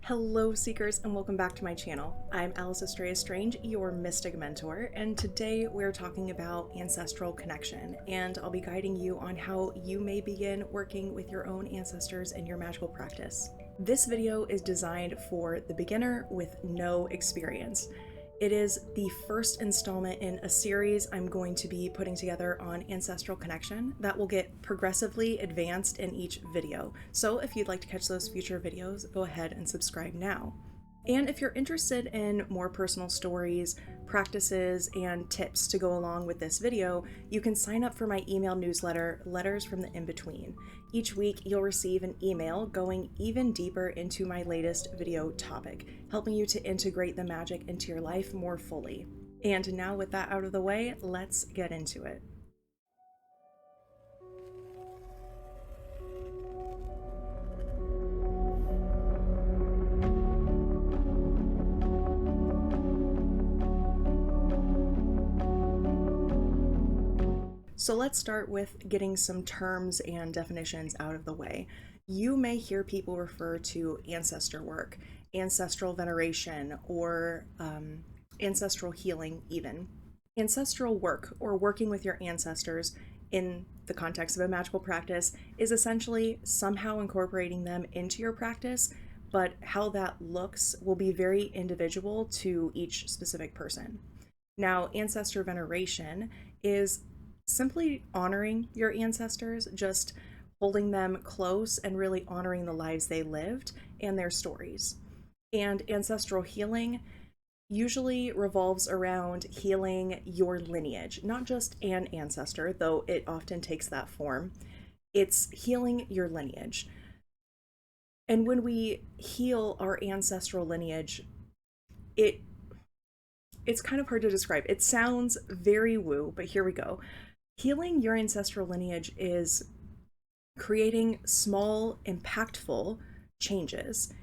Hello Seekers and welcome back to my channel. I'm Alice Estrella Strange, your mystic mentor, and today we're talking about Ancestral Connection, and I'll be guiding you on how you may begin working with your own ancestors in your magical practice. This video is designed for the beginner with no experience. It is the first installment in a series I'm going to be putting together on Ancestral Connection that will get progressively advanced in each video. So if you'd like to catch those future videos, go ahead and subscribe now. And if you're interested in more personal stories, practices, and tips to go along with this video, you can sign up for my email newsletter, Letters from the In-Between. Each week, you'll receive an email going even deeper into my latest video topic, helping you to integrate the magic into your life more fully. And now with that out of the way, let's get into it. So let's start with getting some terms and definitions out of the way. You may hear people refer to ancestor work, ancestral veneration, or ancestral healing even. Ancestral work, or working with your ancestors in the context of a magical practice, is essentially somehow incorporating them into your practice, but how that looks will be very individual to each specific person. Now, ancestor veneration is simply honoring your ancestors, just holding them close and really honoring the lives they lived and their stories. And ancestral healing usually revolves around healing your lineage, not just an ancestor, though it often takes that form. It's healing your lineage. And when we heal our ancestral lineage, it's kind of hard to describe. It sounds very woo, but here we go. Healing your ancestral lineage is creating small, impactful changes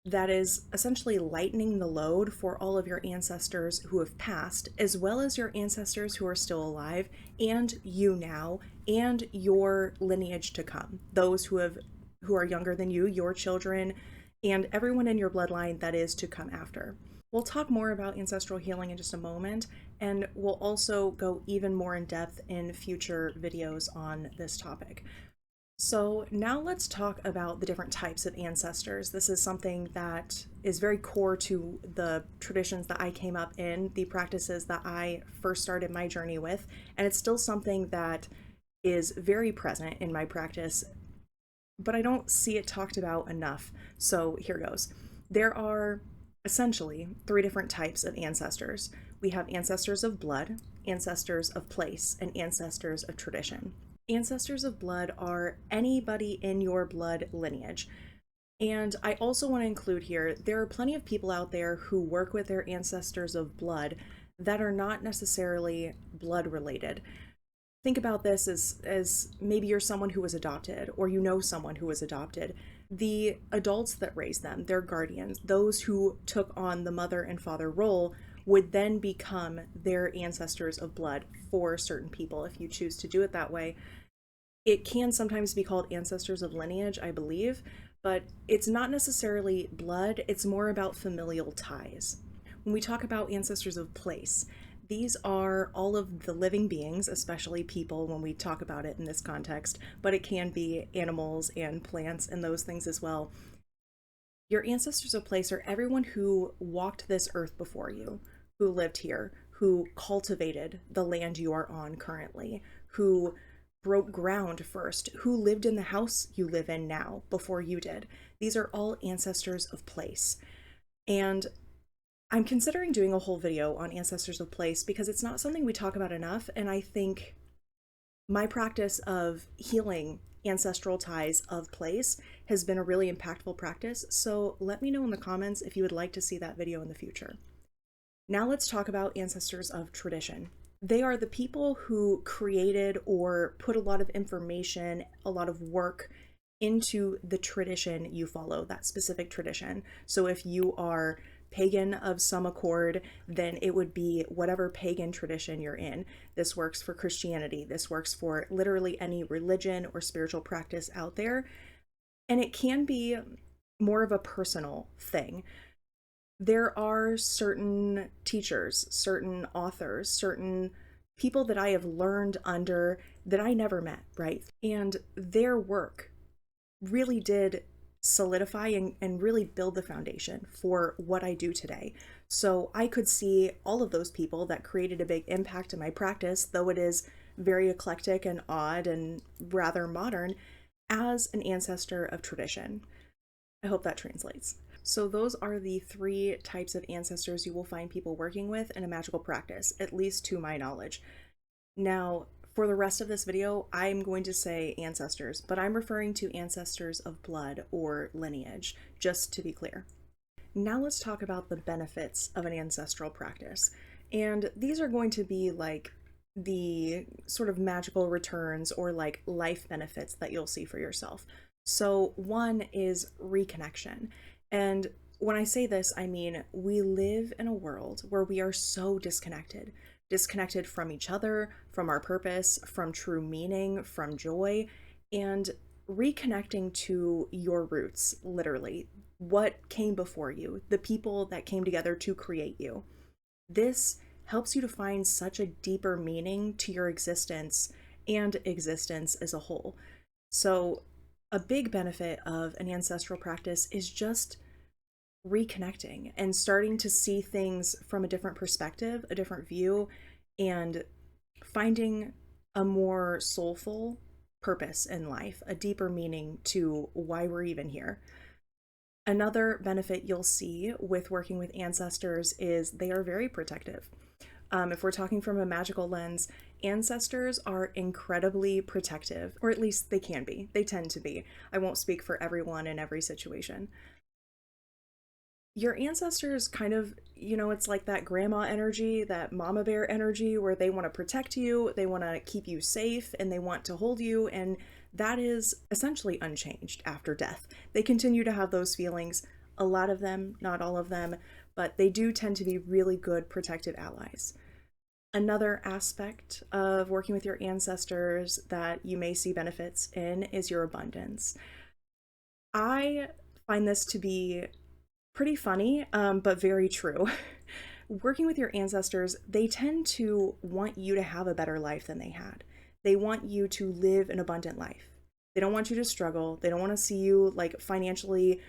that is essentially lightening the load for all of your ancestors who have passed, as well as your ancestors who are still alive, and you now, and your lineage to come. Those who are younger than you, your children, and everyone in your bloodline that is to come after. We'll talk more about ancestral healing in just a moment, and we'll also go even more in depth in future videos on this topic. So now let's talk about the different types of ancestors. This is something that is very core to the traditions that I came up in, the practices that I first started my journey with, and it's still something that is very present in my practice, but I don't see it talked about enough. So here goes. There are essentially three different types of ancestors. We have ancestors of blood, ancestors of place, and ancestors of tradition. Ancestors of blood are anybody in your blood lineage. And I also want to include here, there are plenty of people out there who work with their ancestors of blood that are not necessarily blood related. Think about this as maybe you're someone who was adopted, or you know someone who was adopted. The adults that raised them, their guardians, those who took on the mother and father role, would then become their ancestors of blood for certain people if you choose to do it that way. It can sometimes be called ancestors of lineage, I believe, but it's not necessarily blood, it's more about familial ties. When we talk about ancestors of place, these are all of the living beings, especially people when we talk about it in this context, but it can be animals and plants and those things as well. Your ancestors of place are everyone who walked this earth before you, who lived here, who cultivated the land you are on currently, who broke ground first, who lived in the house you live in now before you did. These are all ancestors of place. And I'm considering doing a whole video on ancestors of place because it's not something we talk about enough, and I think my practice of healing ancestral ties of place has been a really impactful practice, so let me know in the comments if you would like to see that video in the future. Now let's talk about ancestors of tradition. They are the people who created or put a lot of information, a lot of work into the tradition you follow, that specific tradition. So if you are pagan of some accord, then it would be whatever pagan tradition you're in. This works for Christianity. This works for literally any religion or spiritual practice out there. And it can be more of a personal thing. There are certain teachers, certain authors, certain people that I have learned under that I never met, right? And their work really did solidify and really build the foundation for what I do today. So I could see all of those people that created a big impact in my practice, though it is very eclectic and odd and rather modern, as an ancestor of tradition. I hope that translates. So those are the three types of ancestors you will find people working with in a magical practice, at least to my knowledge. Now, for the rest of this video, I'm going to say ancestors, but I'm referring to ancestors of blood or lineage, just to be clear. Now let's talk about the benefits of an ancestral practice. And these are going to be like the sort of magical returns or like life benefits that you'll see for yourself. So one is reconnection. And when I say this, I mean we live in a world where we are so disconnected from each other, from our purpose, from true meaning, from joy, and reconnecting to your roots, literally, what came before you, the people that came together to create you. This helps you to find such a deeper meaning to your existence and existence as a whole. So a big benefit of an ancestral practice is just reconnecting and starting to see things from a different perspective, a different view, and finding a more soulful purpose in life, a deeper meaning to why we're even here. Another benefit you'll see with working with ancestors is they are very protective. If we're talking from a magical lens, ancestors are incredibly protective, or at least they can be. They tend to be. I won't speak for everyone in every situation. Your ancestors kind of, it's like that grandma energy, that mama bear energy, where they want to protect you, they want to keep you safe, and they want to hold you, and that is essentially unchanged after death. They continue to have those feelings, a lot of them, not all of them, but they do tend to be really good protective allies. Another aspect of working with your ancestors that you may see benefits in is your abundance. I find this to be pretty funny, but very true. Working with your ancestors, they tend to want you to have a better life than they had. They want you to live an abundant life. They don't want you to struggle. They don't want to see you like financially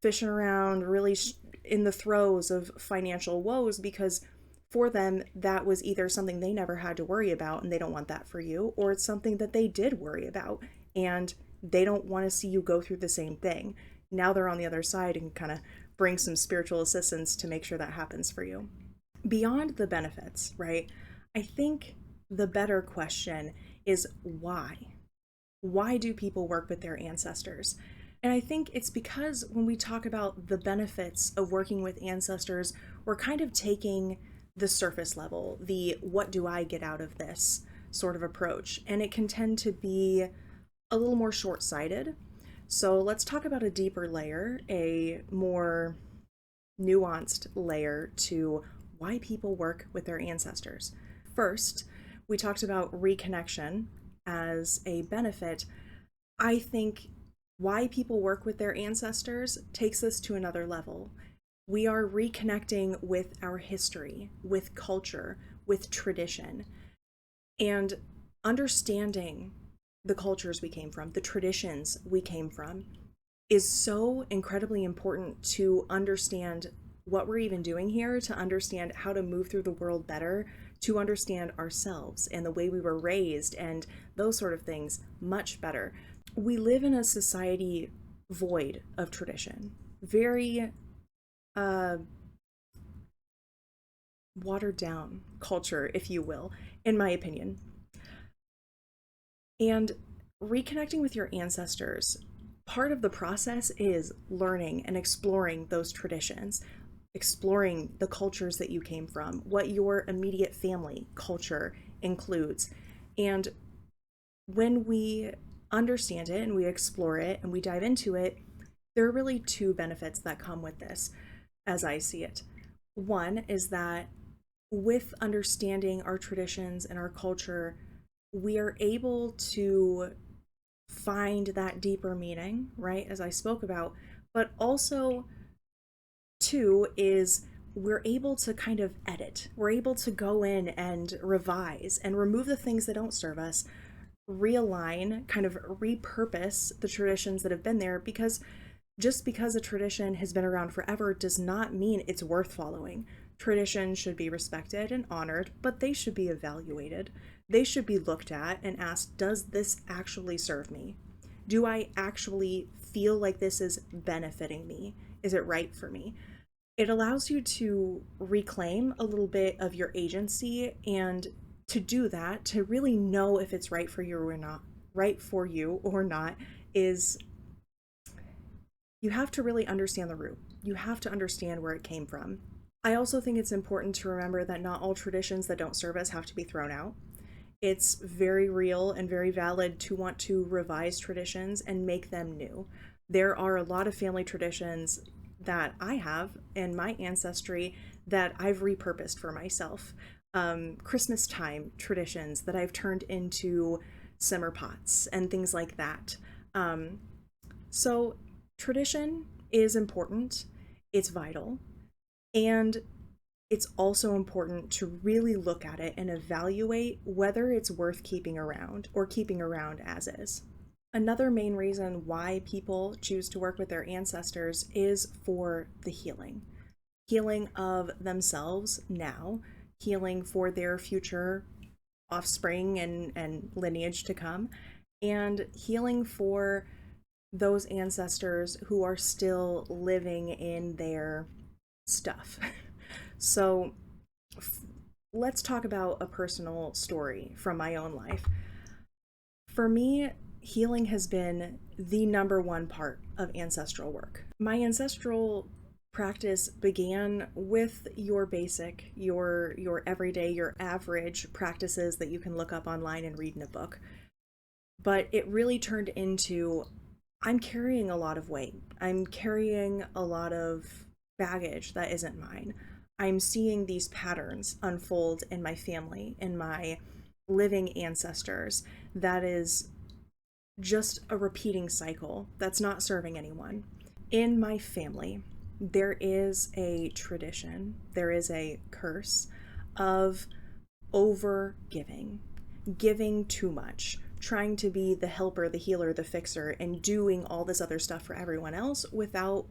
fishing around, really in the throes of financial woes, because for them, that was either something they never had to worry about and they don't want that for you, or it's something that they did worry about and they don't want to see you go through the same thing. Now they're on the other side and kind of bring some spiritual assistance to make sure that happens for you. Beyond the benefits, right? I think the better question is why? Why do people work with their ancestors? And I think it's because when we talk about the benefits of working with ancestors, we're kind of taking the surface level, the what do I get out of this sort of approach. And it can tend to be a little more short-sighted. So let's talk about a deeper layer, a more nuanced layer to why people work with their ancestors. First, we talked about reconnection as a benefit. I think why people work with their ancestors takes this to another level. We are reconnecting with our history, with culture, with tradition, and understanding the cultures we came from, the traditions we came from, is so incredibly important to understand what we're even doing here, to understand how to move through the world better, to understand ourselves and the way we were raised and those sort of things much better. We live in a society void of tradition, very watered down culture, if you will, in my opinion. And reconnecting with your ancestors, part of the process is learning and exploring those traditions, exploring the cultures that you came from, what your immediate family culture includes. And when we understand it and we explore it and we dive into it, there are really two benefits that come with this, as I see it. One is that with understanding our traditions and our culture, we are able to find that deeper meaning, right? As I spoke about, But also, two, is we're able to kind of edit. We're able to go in and revise and remove the things that don't serve us, realign, kind of repurpose the traditions that have been there, because just because a tradition has been around forever does not mean it's worth following. Traditions should be respected and honored, but they should be evaluated. They should be looked at and asked, does this actually serve me? Do I actually feel like this is benefiting me? Is it right for me? It allows you to reclaim a little bit of your agency, and to do that, to really know if it's right for you or not, is you have to really understand the root. You have to understand where it came from. I also think it's important to remember that not all traditions that don't serve us have to be thrown out. It's very real and very valid to want to revise traditions and make them new. There are a lot of family traditions that I have in my ancestry that I've repurposed for myself. Christmas time traditions that I've turned into simmer pots and things like that. So tradition is important, it's vital, and it's also important to really look at it and evaluate whether it's worth keeping around or keeping around as is. Another main reason why people choose to work with their ancestors is for the healing of themselves now, healing for their future offspring and lineage to come, and healing for those ancestors who are still living in their stuff. So let's talk about a personal story from my own life. For me, healing has been the number one part of ancestral work. My ancestral practice began with your basic, your everyday, your average practices that you can look up online and read in a book. But it really turned into, I'm carrying a lot of weight. I'm carrying a lot of baggage that isn't mine. I'm seeing these patterns unfold in my family, in my living ancestors. That is just a repeating cycle that's not serving anyone. In my family, there is a tradition, there is a curse of over giving too much, trying to be the helper, the healer, the fixer, and doing all this other stuff for everyone else without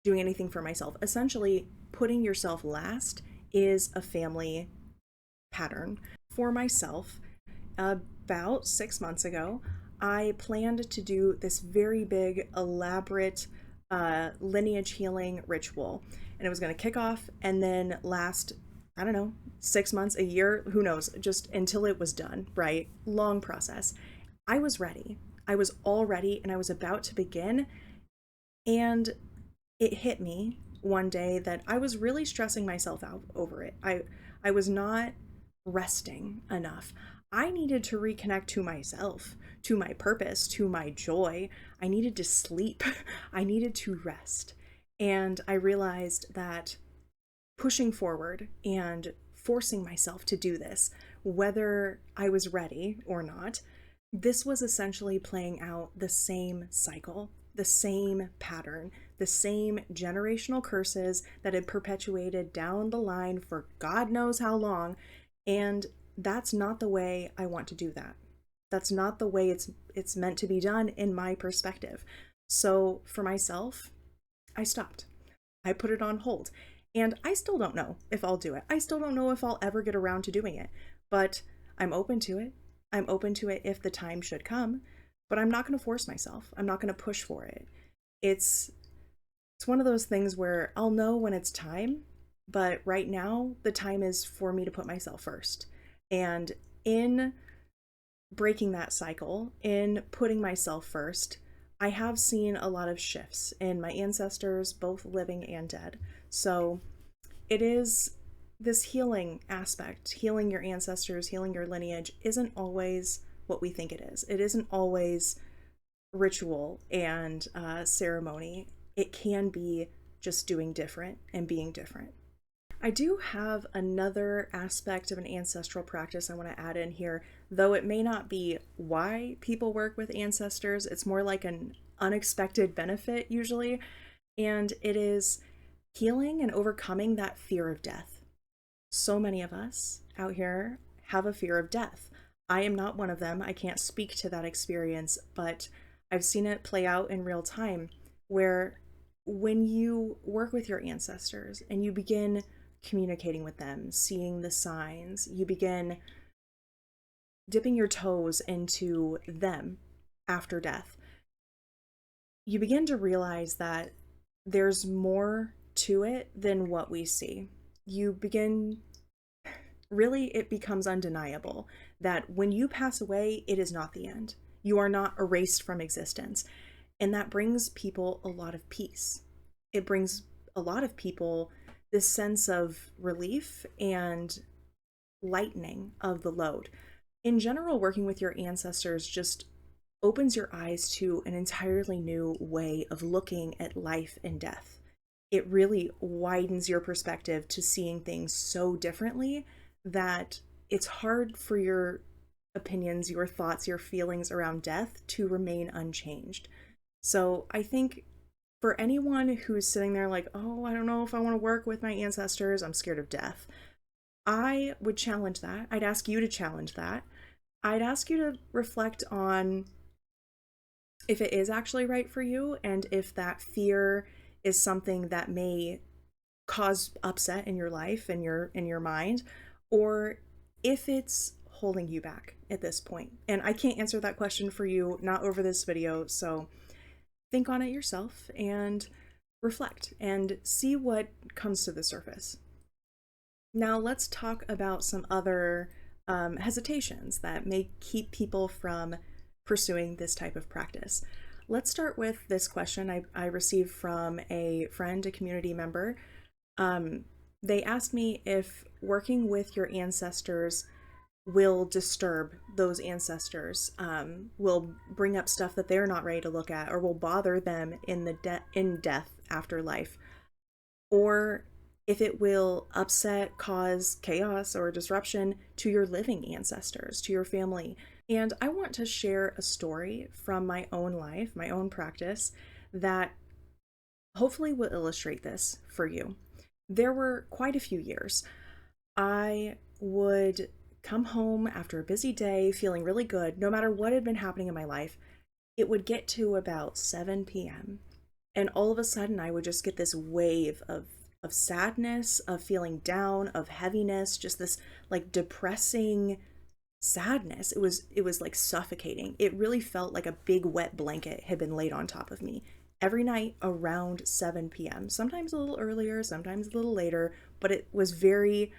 doing anything for myself. Essentially, putting yourself last is a family pattern. For myself, about 6 months ago, I planned to do this very big, elaborate lineage healing ritual. And it was going to kick off and then last, I don't know, 6 months, a year, who knows, just until it was done, right? Long process. I was ready. I was all ready and I was about to begin. And it hit me one day that I was really stressing myself out over it. I was not resting enough. I needed to reconnect to myself, to my purpose, to my joy. I needed to sleep. I needed to rest. And I realized that pushing forward and forcing myself to do this, whether I was ready or not, this was essentially playing out the same cycle, the same pattern, the same generational curses that had perpetuated down the line for God knows how long. And that's not the way I want to do that. That's not the way it's meant to be done in my perspective. So for myself, I stopped. I put it on hold. And I still don't know if I'll do it. I still don't know if I'll ever get around to doing it. But I'm open to it. I'm open to it if the time should come. But I'm not going to force myself. I'm not going to push for it. It's one of those things where I'll know when it's time, but right now the time is for me to put myself first. And in breaking that cycle, in putting myself first, I have seen a lot of shifts in my ancestors, both living and dead. So it is this healing aspect, healing your ancestors, healing your lineage isn't always what we think it is. It isn't always ritual and ceremony. It can be just doing different and being different. I do have another aspect of an ancestral practice I want to add in here, though it may not be why people work with ancestors. It's more like an unexpected benefit usually. And it is healing and overcoming that fear of death. So many of us out here have a fear of death. I am not one of them. I can't speak to that experience, but I've seen it play out in real time where when you work with your ancestors and you begin communicating with them, seeing the signs, you begin dipping your toes into them after death, you begin to realize that there's more to it than what we see. You begin, really, it becomes undeniable that when you pass away, it is not the end. You are not erased from existence. And that brings people a lot of peace. It brings a lot of people this sense of relief and lightening of the load. In general, working with your ancestors just opens your eyes to an entirely new way of looking at life and death. It really widens your perspective to seeing things so differently that it's hard for your opinions, your thoughts, your feelings around death to remain unchanged. So I think for anyone who's sitting there like, oh, I don't know if I want to work with my ancestors, I'm scared of death, I would challenge that. I'd ask you to challenge that. I'd ask you to reflect on if it is actually right for you and if that fear is something that may cause upset in your life and in your mind, or if it's holding you back at this point. And I can't answer that question for you, not over this video, so think on it yourself and reflect and see what comes to the surface. Now let's talk about some other hesitations that may keep people from pursuing this type of practice. Let's start with this question I received from a friend, a community member. They asked me if working with your ancestors will disturb those ancestors, will bring up stuff that they're not ready to look at, or will bother them in death afterlife, or if it will upset, cause chaos or disruption to your living ancestors, to your family. And I want to share a story from my own life, my own practice, that hopefully will illustrate this for you. There were quite a few years. I would come home after a busy day feeling really good, no matter what had been happening in my life. It would get to about 7 p.m. and all of a sudden I would just get this wave of sadness, of feeling down, of heaviness, just this like depressing sadness. It was like suffocating. It really felt like a big wet blanket had been laid on top of me every night around 7 p.m. Sometimes a little earlier, sometimes a little later, but it was very,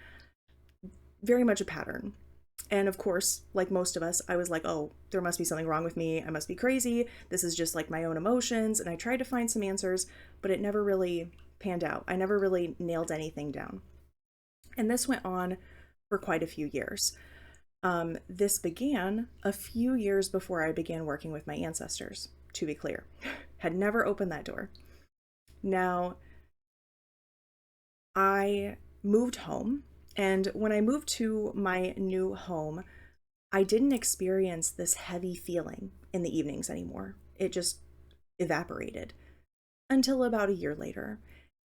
very much a pattern. And of course, like most of us, I was like, oh, there must be something wrong with me. I must be crazy. This is just like my own emotions. And I tried to find some answers, but it never really panned out. I never really nailed anything down. And this went on for quite a few years. This began a few years before I began working with my ancestors, to be clear. Had never opened that door. Now, I moved home, and when I moved to my new home, I didn't experience this heavy feeling in the evenings anymore. It just evaporated until about a year later.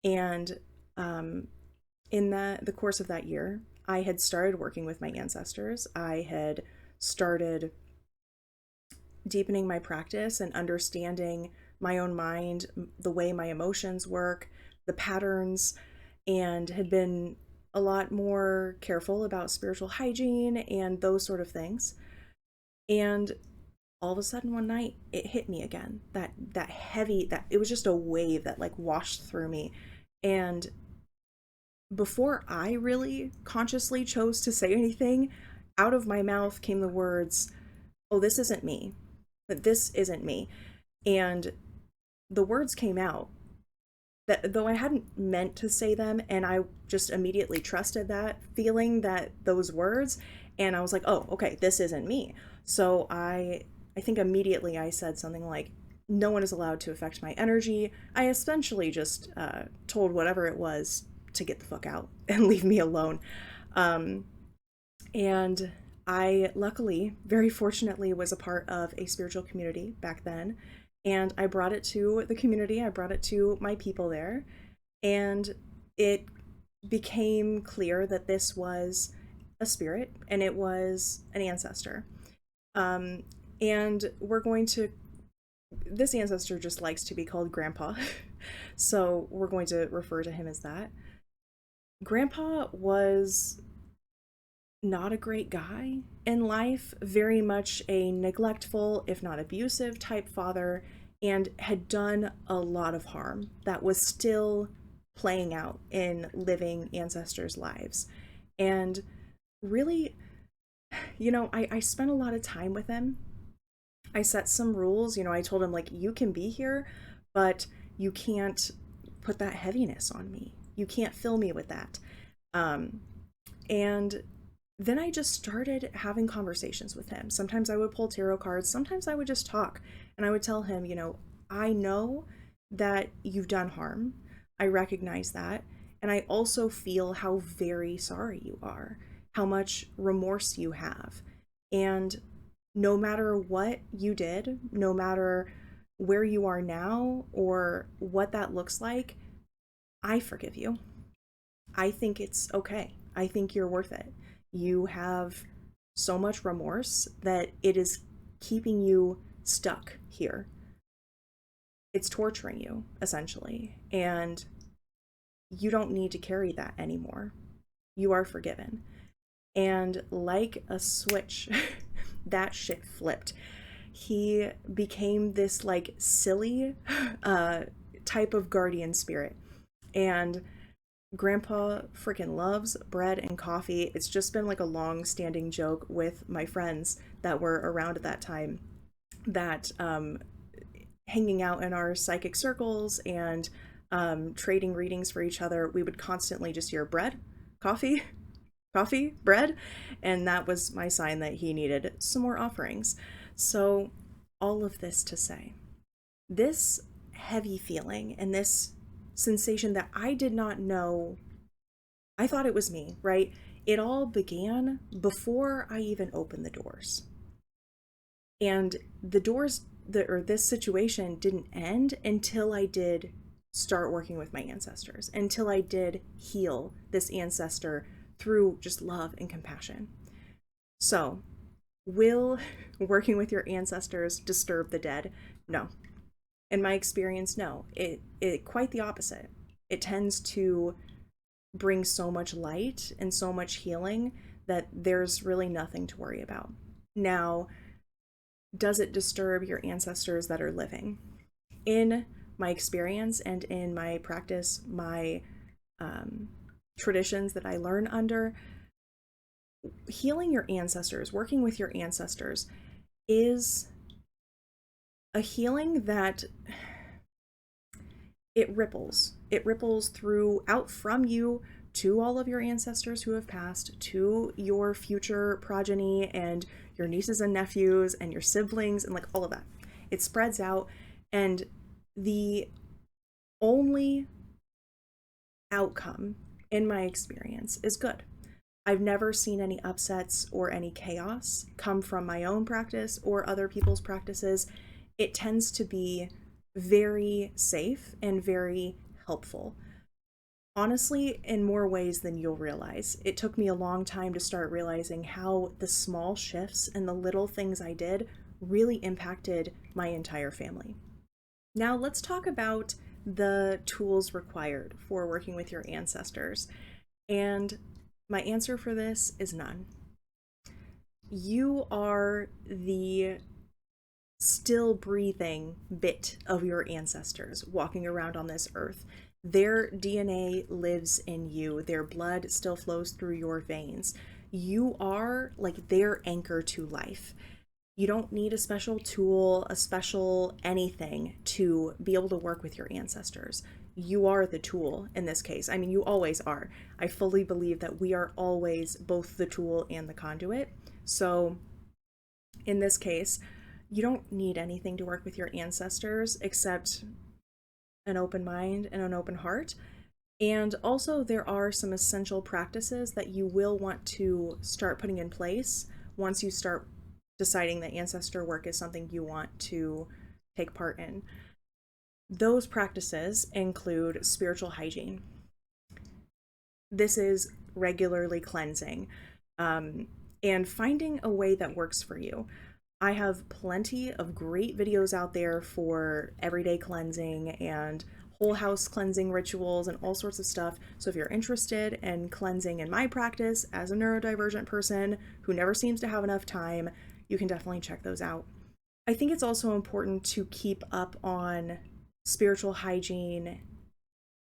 And in the course of that year, I had started working with my ancestors. I had started deepening my practice and understanding my own mind, the way my emotions work, the patterns, and had been a lot more careful about spiritual hygiene and those sort of things. And all of a sudden one night it hit me again, that heavy, that it was just a wave that like washed through me. And before I really consciously chose to say anything, out of my mouth came the words, oh, this isn't me. But this isn't me. And the words came out, that though I hadn't meant to say them, and I just immediately trusted that feeling, that those words, and I was like, oh, okay, this isn't me. So I think immediately I said something like, no one is allowed to affect my energy. I essentially just told whatever it was to get the fuck out and leave me alone. And I luckily, very fortunately, was a part of a spiritual community back then. And I brought it to the community, I brought it to my people there, and it became clear that this was a spirit and it was an ancestor. Um, and we're going to, this ancestor just likes to be called Grandpa. So we're going to refer to him as that. Grandpa was not a great guy in life, very much a neglectful, if not abusive type father, and had done a lot of harm that was still playing out in living ancestors' lives. And really, I spent a lot of time with him. I set some rules. I told him, like, you can be here, but you can't put that heaviness on me. You can't fill me with that. Um, and then I just started having conversations with him. Sometimes I would pull tarot cards, sometimes I would just talk, and I would tell him, I know that you've done harm. I recognize that. And I also feel how very sorry you are, how much remorse you have. And no matter what you did, no matter where you are now or what that looks like, I forgive you. I think it's okay. I think you're worth it. You have so much remorse that it is keeping you stuck here. It's torturing you, essentially. And you don't need to carry that anymore. You are forgiven. And like a switch, that shit flipped. He became this like silly type of guardian spirit. And Grandpa freaking loves bread and coffee. It's just been like a long standing joke with my friends that were around at that time that hanging out in our psychic circles and trading readings for each other, we would constantly just hear bread, coffee, coffee, bread. And that was my sign that he needed some more offerings. So, all of this to say, this heavy feeling and this sensation that I did not know, I thought it was me, right? It all began before I even opened the doors. And the doors, or this situation didn't end until I did start working with my ancestors, until I did heal this ancestor through just love and compassion. So, will working with your ancestors disturb the dead? No. In my experience, no. It quite the opposite. It tends to bring so much light and so much healing that there's really nothing to worry about. Now, does it disturb your ancestors that are living? In my experience and in my practice, my traditions that I learn under, healing your ancestors, working with your ancestors, is a healing that it ripples. It ripples throughout from you to all of your ancestors who have passed, to your future progeny and your nieces and nephews and your siblings and like all of that. It spreads out, and the only outcome in my experience is good. I've never seen any upsets or any chaos come from my own practice or other people's practices. It tends to be very safe and very helpful. Honestly, in more ways than you'll realize. It took me a long time to start realizing how the small shifts and the little things I did really impacted my entire family. Now let's talk about the tools required for working with your ancestors. And my answer for this is none. You are the still breathing bit of your ancestors walking around on this earth. Their DNA lives in you. Their blood still flows through your veins. You are like their anchor to life. You don't need a special tool, a special anything to be able to work with your ancestors. You are the tool in this case. I mean, you always are. I fully believe that we are always both the tool and the conduit. So in this case, you don't need anything to work with your ancestors except an open mind and an open heart. And also, there are some essential practices that you will want to start putting in place once you start deciding that ancestor work is something you want to take part in. Those practices include spiritual hygiene. This is regularly cleansing, and finding a way that works for you. I have plenty of great videos out there for everyday cleansing and whole house cleansing rituals and all sorts of stuff. So if you're interested in cleansing in my practice as a neurodivergent person who never seems to have enough time, you can definitely check those out. I think it's also important to keep up on spiritual hygiene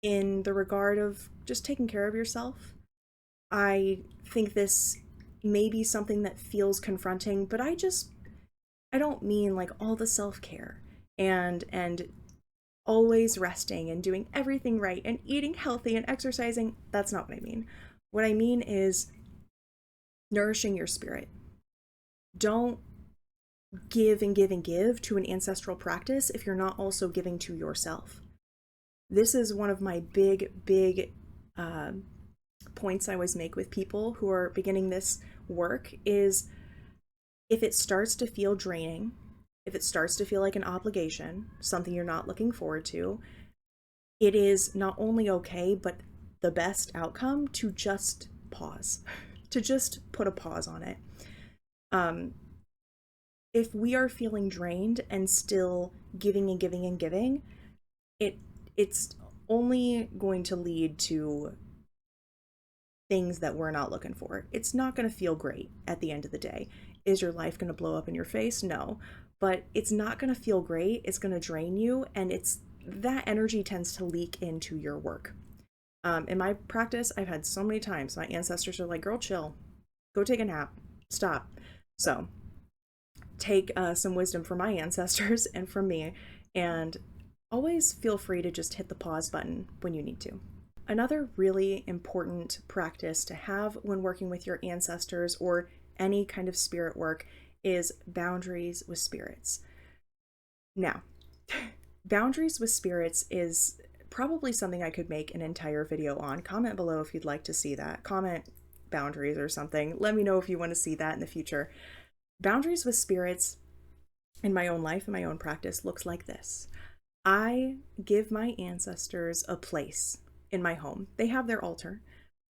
in the regard of just taking care of yourself. I think this may be something that feels confronting, but I don't mean like all the self-care and always resting and doing everything right and eating healthy and exercising. That's not what I mean. What I mean is nourishing your spirit. Don't give and give and give to an ancestral practice if you're not also giving to yourself. This is one of my big points I always make with people who are beginning this work is if it starts to feel draining, if it starts to feel like an obligation, something you're not looking forward to, it is not only okay, but the best outcome to just pause, to just put a pause on it. If we are feeling drained and still giving and giving and giving, it's only going to lead to things that we're not looking for. It's not going to feel great at the end of the day. Is your life going to blow up in your face? No, but it's not going to feel great. It's going to drain you, and that energy tends to leak into your work. In my practice, I've had so many times my ancestors are like, girl, chill, go take a nap, stop. So take some wisdom from my ancestors and from me, and always feel free to just hit the pause button when you need to. Another really important practice to have when working with your ancestors or any kind of spirit work is boundaries with spirits. Now, boundaries with spirits is probably something I could make an entire video on. Comment below if you'd like to see that. Comment boundaries or something. Let me know if you want to see that in the future. Boundaries with spirits in my own life and my own practice looks like this. I give my ancestors a place in my home. They have their altar,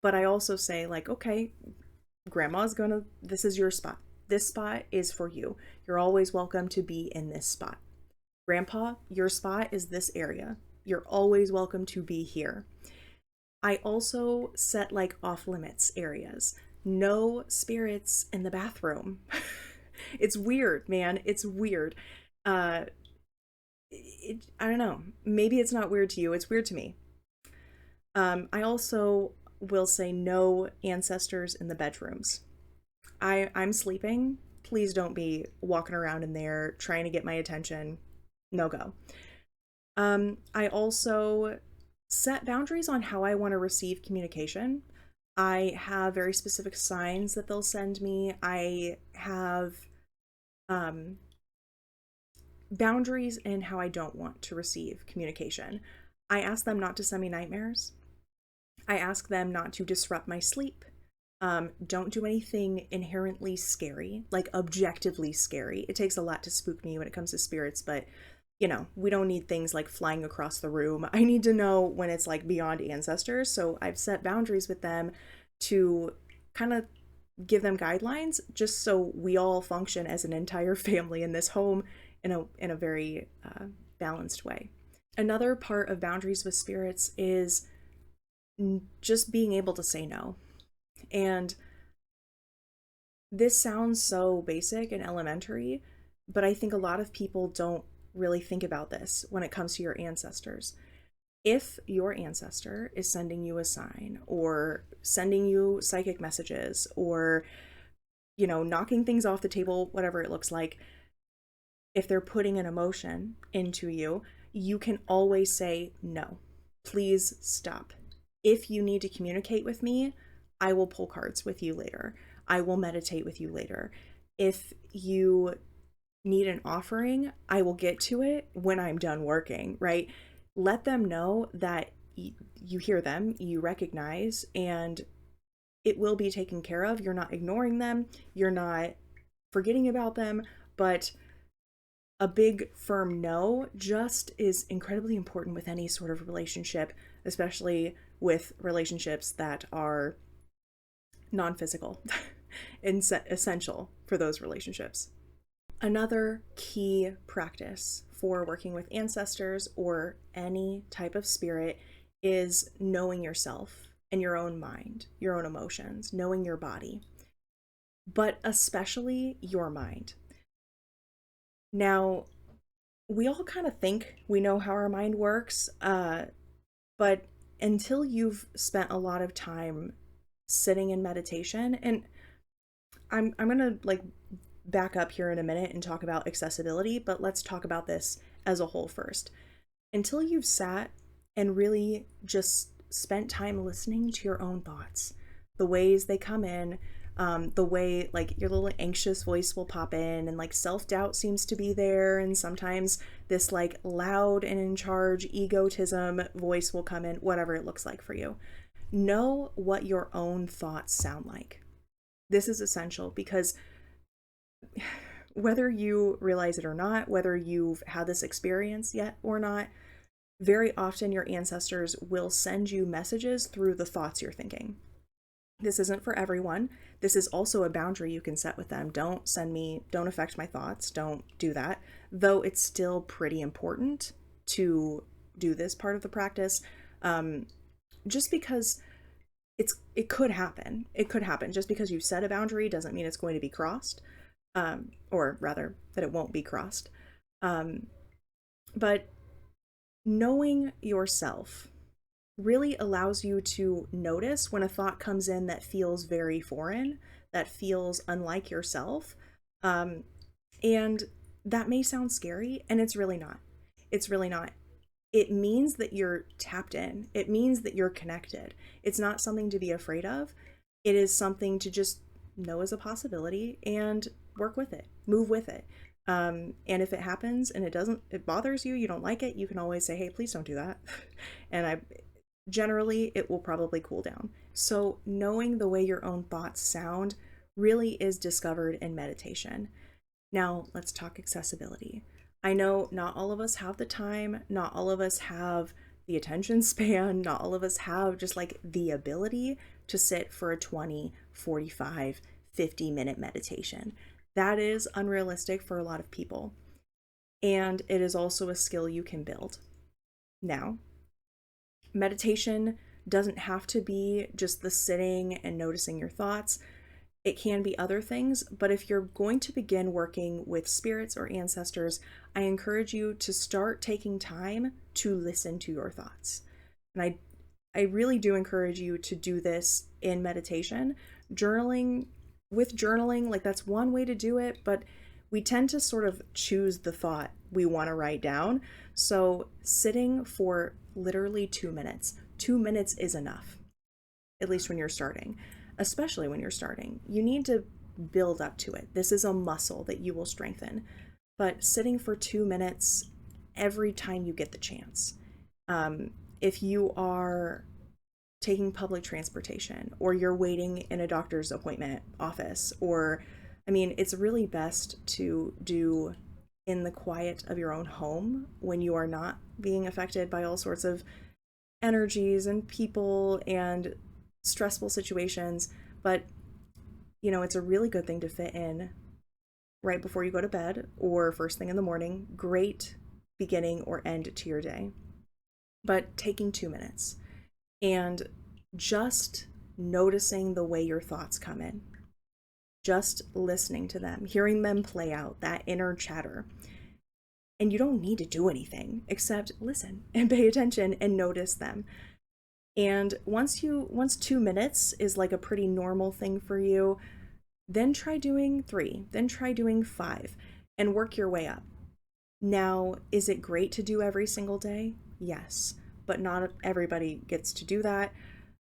but I also say like, okay, this is your spot. This spot is for you. You're always welcome to be in this spot. Grandpa, your spot is this area. You're always welcome to be here. I also set like off limits areas. No spirits in the bathroom. It's weird, man. It's weird. I don't know. Maybe it's not weird to you. It's weird to me. I also will say no ancestors in the bedrooms. I'm sleeping. Please don't be walking around in there trying to get my attention. No go. I also set boundaries on how I want to receive communication. I have very specific signs that they'll send me. I have boundaries in how I don't want to receive communication. I ask them not to send me nightmares. I ask them not to disrupt my sleep. Don't do anything inherently scary, like objectively scary. It takes a lot to spook me when it comes to spirits, but you know, we don't need things like flying across the room. I need to know when it's like beyond ancestors. So I've set boundaries with them to kind of give them guidelines just so we all function as an entire family in this home in a very balanced way. Another part of boundaries with spirits is just being able to say no. And this sounds so basic and elementary, but I think a lot of people don't really think about this when it comes to your ancestors. If your ancestor is sending you a sign or sending you psychic messages or, you know, knocking things off the table, whatever it looks like, if they're putting an emotion into you, you can always say, no, please stop. If you need to communicate with me, I will pull cards with you later. I will meditate with you later. If you need an offering, I will get to it when I'm done working, right? Let them know that you hear them, you recognize, and it will be taken care of. You're not ignoring them, you're not forgetting about them, but A big firm no just is incredibly important with any sort of relationship, especially with relationships that are non-physical and essential for those relationships. Another key practice for working with ancestors or any type of spirit is knowing yourself and your own mind, your own emotions, knowing your body, but especially your mind. Now, we all kind of think we know how our mind works, but until you've spent a lot of time sitting in meditation, and I'm gonna like back up here in a minute and talk about accessibility, but let's talk about this as a whole first. Until you've sat and really just spent time listening to your own thoughts, the ways they come in, the way like your little anxious voice will pop in, and like self-doubt seems to be there, and sometimes this like loud and in charge egotism voice will come in, whatever it looks like for you. Know what your own thoughts sound like. This is essential because whether you realize it or not, whether you've had this experience yet or not, very often your ancestors will send you messages through the thoughts you're thinking. This isn't for everyone. This is also a boundary you can set with them. Don't affect my thoughts. Don't do that. Though it's still pretty important to do this part of the practice, just because it could happen. It could happen. Just because you set a boundary doesn't mean it's going to be crossed, or rather that it won't be crossed. But knowing yourself really allows you to notice when a thought comes in that feels very foreign, that feels unlike yourself. And that may sound scary, and it's really not. It's really not. It means that you're tapped in. It means that you're connected. It's not something to be afraid of. It is something to just know as a possibility and work with it, move with it. And if it happens and it bothers you, you don't like it, you can always say, hey, please don't do that. And generally it will probably cool down. So knowing the way your own thoughts sound really is discovered in meditation. Now let's talk accessibility. I know not all of us have the time, not all of us have the attention span, not all of us have just like the ability to sit for a 20, 45, 50-minute meditation. That is unrealistic for a lot of people. And it is also a skill you can build. Now, meditation doesn't have to be just the sitting and noticing your thoughts. It can be other things, but if you're going to begin working with spirits or ancestors, I encourage you to start taking time to listen to your thoughts. And I really do encourage you to do this in meditation. Journaling, like that's one way to do it, but we tend to sort of choose the thought we want to write down. So sitting for literally 2 minutes. 2 minutes is enough, at least when you're starting. Especially when you're starting, you need to build up to it. This is a muscle that you will strengthen. But sitting for 2 minutes every time you get the chance. If you are taking public transportation or you're waiting in a doctor's appointment office, or, I mean, it's really best to do in the quiet of your own home when you are not being affected by all sorts of energies and people and stressful situations. But it's a really good thing to fit in right before you go to bed or first thing in the morning. Great beginning or end to your day. But taking 2 minutes and just noticing the way your thoughts come in, just listening to them, hearing them play out, that inner chatter. And you don't need to do anything except listen and pay attention and notice them. And once 2 minutes is like a pretty normal thing for you, then try doing 3, then try doing 5, and work your way up. Now, is it great to do every single day? Yes, but not everybody gets to do that.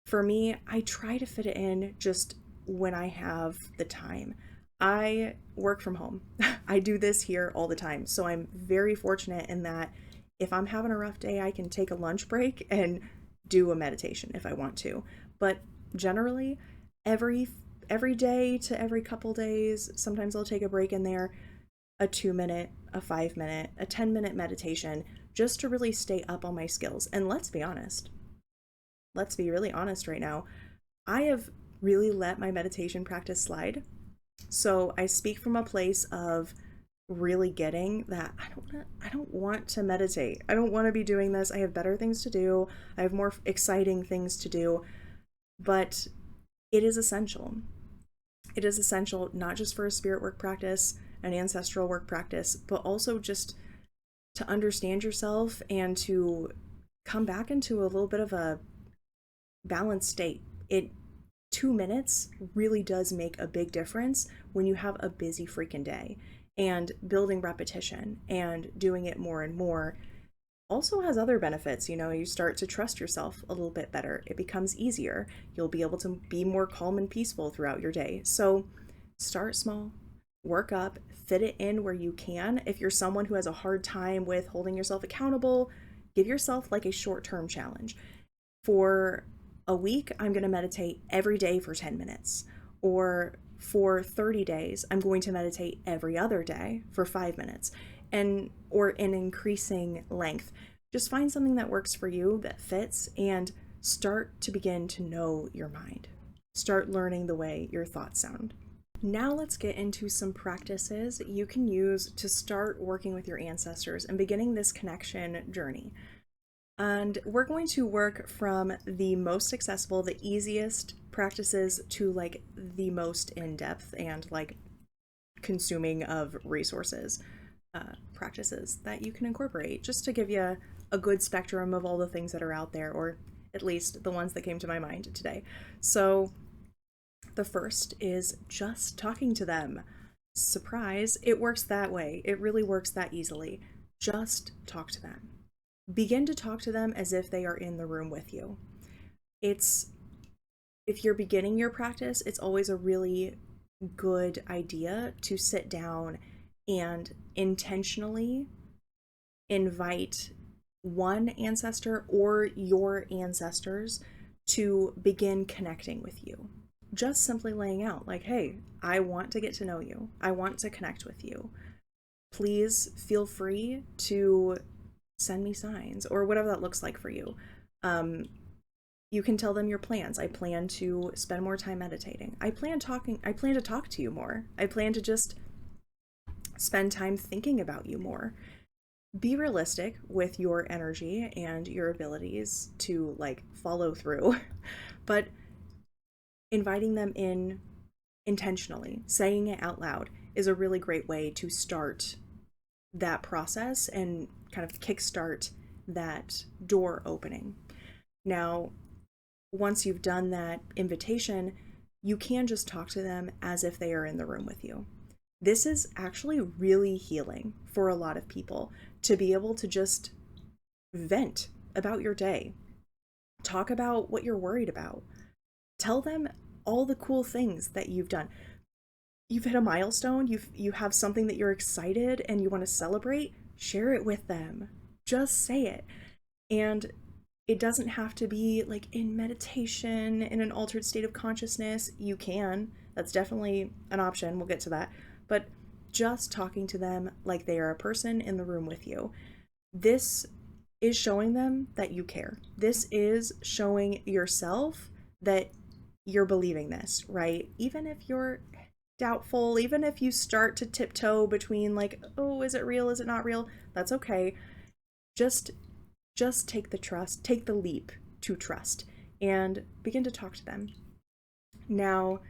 For me, I try to fit it in just when I have the time. I work from home. I do this here all the time. So I'm very fortunate in that if I'm having a rough day, I can take a lunch break and do a meditation if I want to. But generally, every day to every couple days, sometimes I'll take a break in there, a 2 minute, a 5 minute, a 10-minute meditation just to really stay up on my skills. And let's be honest, let's be really honest right now. I have really let my meditation practice slide. So I speak from a place of really getting that I don't want to meditate. I don't want to be doing this. I have better things to do. I have more exciting things to do. But it is essential. It is essential not just for a spirit work practice, an ancestral work practice, but also just to understand yourself and to come back into a little bit of a balanced state. 2 minutes really does make a big difference when you have a busy freaking day. And building repetition and doing it more and more also has other benefits. You start to trust yourself a little bit better. It becomes easier. You'll be able to be more calm and peaceful throughout your day. So start small, work up, fit it in where you can. If you're someone who has a hard time with holding yourself accountable, give yourself like a short-term challenge. For a week, I'm going to meditate every day for 10 minutes. Or for 30 days, I'm going to meditate every other day for 5 minutes, or in increasing length. Just find something that works for you, that fits, and start to begin to know your mind. Start learning the way your thoughts sound. Now let's get into some practices you can use to start working with your ancestors and beginning this connection journey. And we're going to work from the most accessible, the easiest practices to like the most in-depth and like consuming of resources, practices that you can incorporate, just to give you a good spectrum of all the things that are out there, or at least the ones that came to my mind today. So the first is just talking to them. Surprise, it works that way. It really works that easily. Just talk to them. Begin to talk to them as if they are in the room with you. If you're beginning your practice, it's always a really good idea to sit down and intentionally invite one ancestor or your ancestors to begin connecting with you. Just simply laying out like, hey, I want to get to know you. I want to connect with you. Please feel free to send me signs, or whatever that looks like for you. You can tell them your plans. I plan to spend more time meditating. I plan to talk to you more. I plan to just spend time thinking about you more. Be realistic with your energy and your abilities to like follow through, but inviting them in intentionally, saying it out loud, is a really great way to start that process and kind of kickstart that door opening. Now, once you've done that invitation, you can just talk to them as if they are in the room with you. This is actually really healing for a lot of people, to be able to just vent about your day, talk about what you're worried about, tell them all the cool things that you've done. You've hit a milestone, you have something that you're excited and you want to celebrate, share it with them. Just say it. And it doesn't have to be like in meditation, in an altered state of consciousness. You can. That's definitely an option. We'll get to that. But just talking to them like they are a person in the room with you. This is showing them that you care. This is showing yourself that you're believing this, right? Even if you're doubtful, even if you start to tiptoe between like, oh, is it real? Is it not real? That's okay. Just take the leap to trust and begin to talk to them. Now,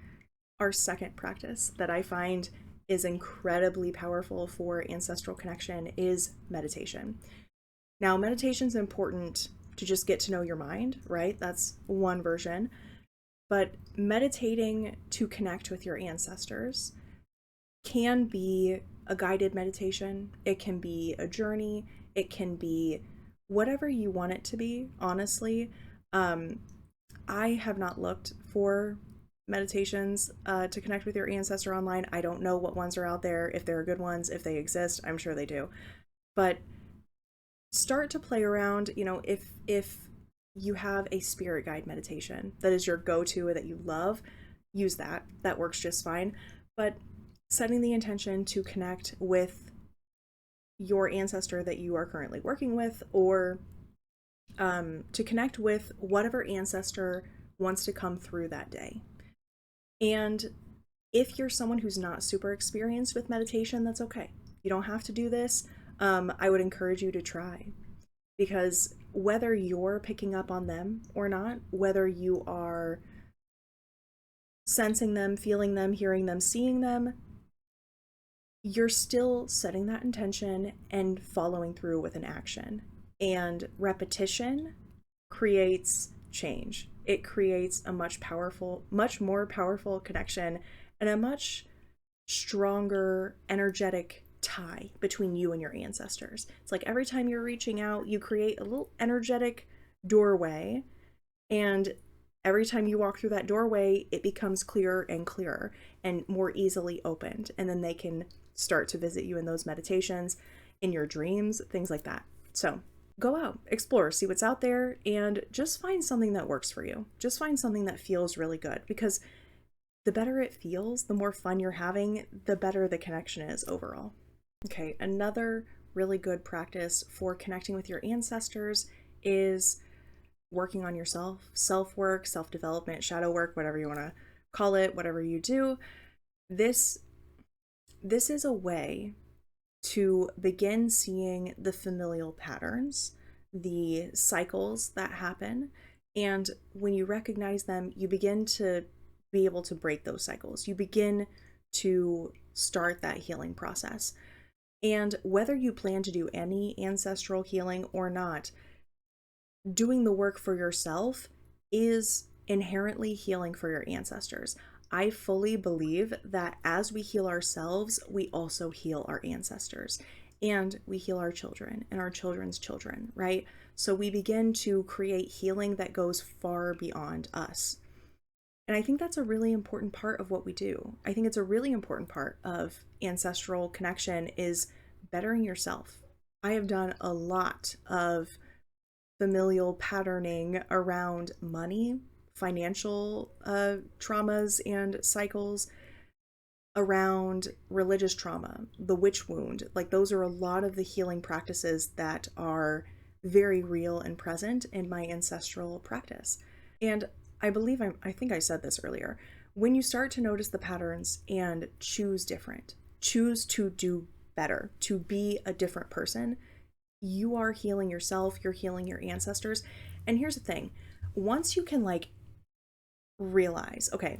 our second practice that I find is incredibly powerful for ancestral connection is meditation. Now, meditation's important to just get to know your mind, right? That's one version. But meditating to connect with your ancestors can be a guided meditation. It can be a journey. It can be whatever you want it to be, honestly. I have not looked for meditations to connect with your ancestor online. I don't know what ones are out there, if there are good ones, if they exist. I'm sure they do. But start to play around, if you have a spirit guide meditation that is your go-to that you love, use that. That works just fine. But setting the intention to connect with your ancestor that you are currently working with, or to connect with whatever ancestor wants to come through that day. And if you're someone who's not super experienced with meditation, that's okay. You don't have to do this. I would encourage you to try, because whether you're picking up on them or not, whether you are sensing them, feeling them, hearing them, seeing them, you're still setting that intention and following through with an action. And repetition creates change. It creates a much more powerful connection and a much stronger energetic tie between you and your ancestors. It's like every time you're reaching out, you create a little energetic doorway, and every time you walk through that doorway, it becomes clearer and clearer and more easily opened. And then they can start to visit you in those meditations, in your dreams, things like that. So go out, explore, see what's out there, and just find something that works for you. Just find something that feels really good, because the better it feels, the more fun you're having, the better the connection is overall. Okay, another really good practice for connecting with your ancestors is working on yourself, self-work, self-development, shadow work, whatever you want to call it, whatever you do. This is a way to begin seeing the familial patterns, the cycles that happen. And when you recognize them, you begin to be able to break those cycles. You begin to start that healing process. And whether you plan to do any ancestral healing or not, doing the work for yourself is inherently healing for your ancestors. I fully believe that as we heal ourselves, we also heal our ancestors, and we heal our children and our children's children, right? So we begin to create healing that goes far beyond us. And I think that's a really important part of what we do. I think it's a really important part of ancestral connection is bettering yourself. I have done a lot of familial patterning around money, financial traumas and cycles, around religious trauma, the witch wound. Like, those are a lot of the healing practices that are very real and present in my ancestral practice. And I believe I think I said this earlier. When you start to notice the patterns and choose different, choose to do better, to be a different person, you are healing yourself, you're healing your ancestors. And here's the thing. Once you can realize, okay,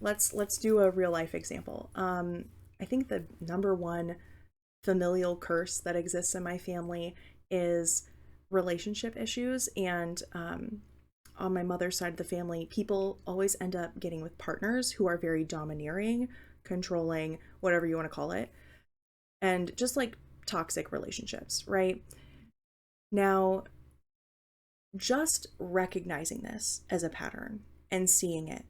let's do a real life example. I think the number one familial curse that exists in my family is relationship issues. And on my mother's side of the family, people always end up getting with partners who are very domineering, controlling, whatever you want to call it, and just toxic relationships, right? Now, just recognizing this as a pattern and seeing it,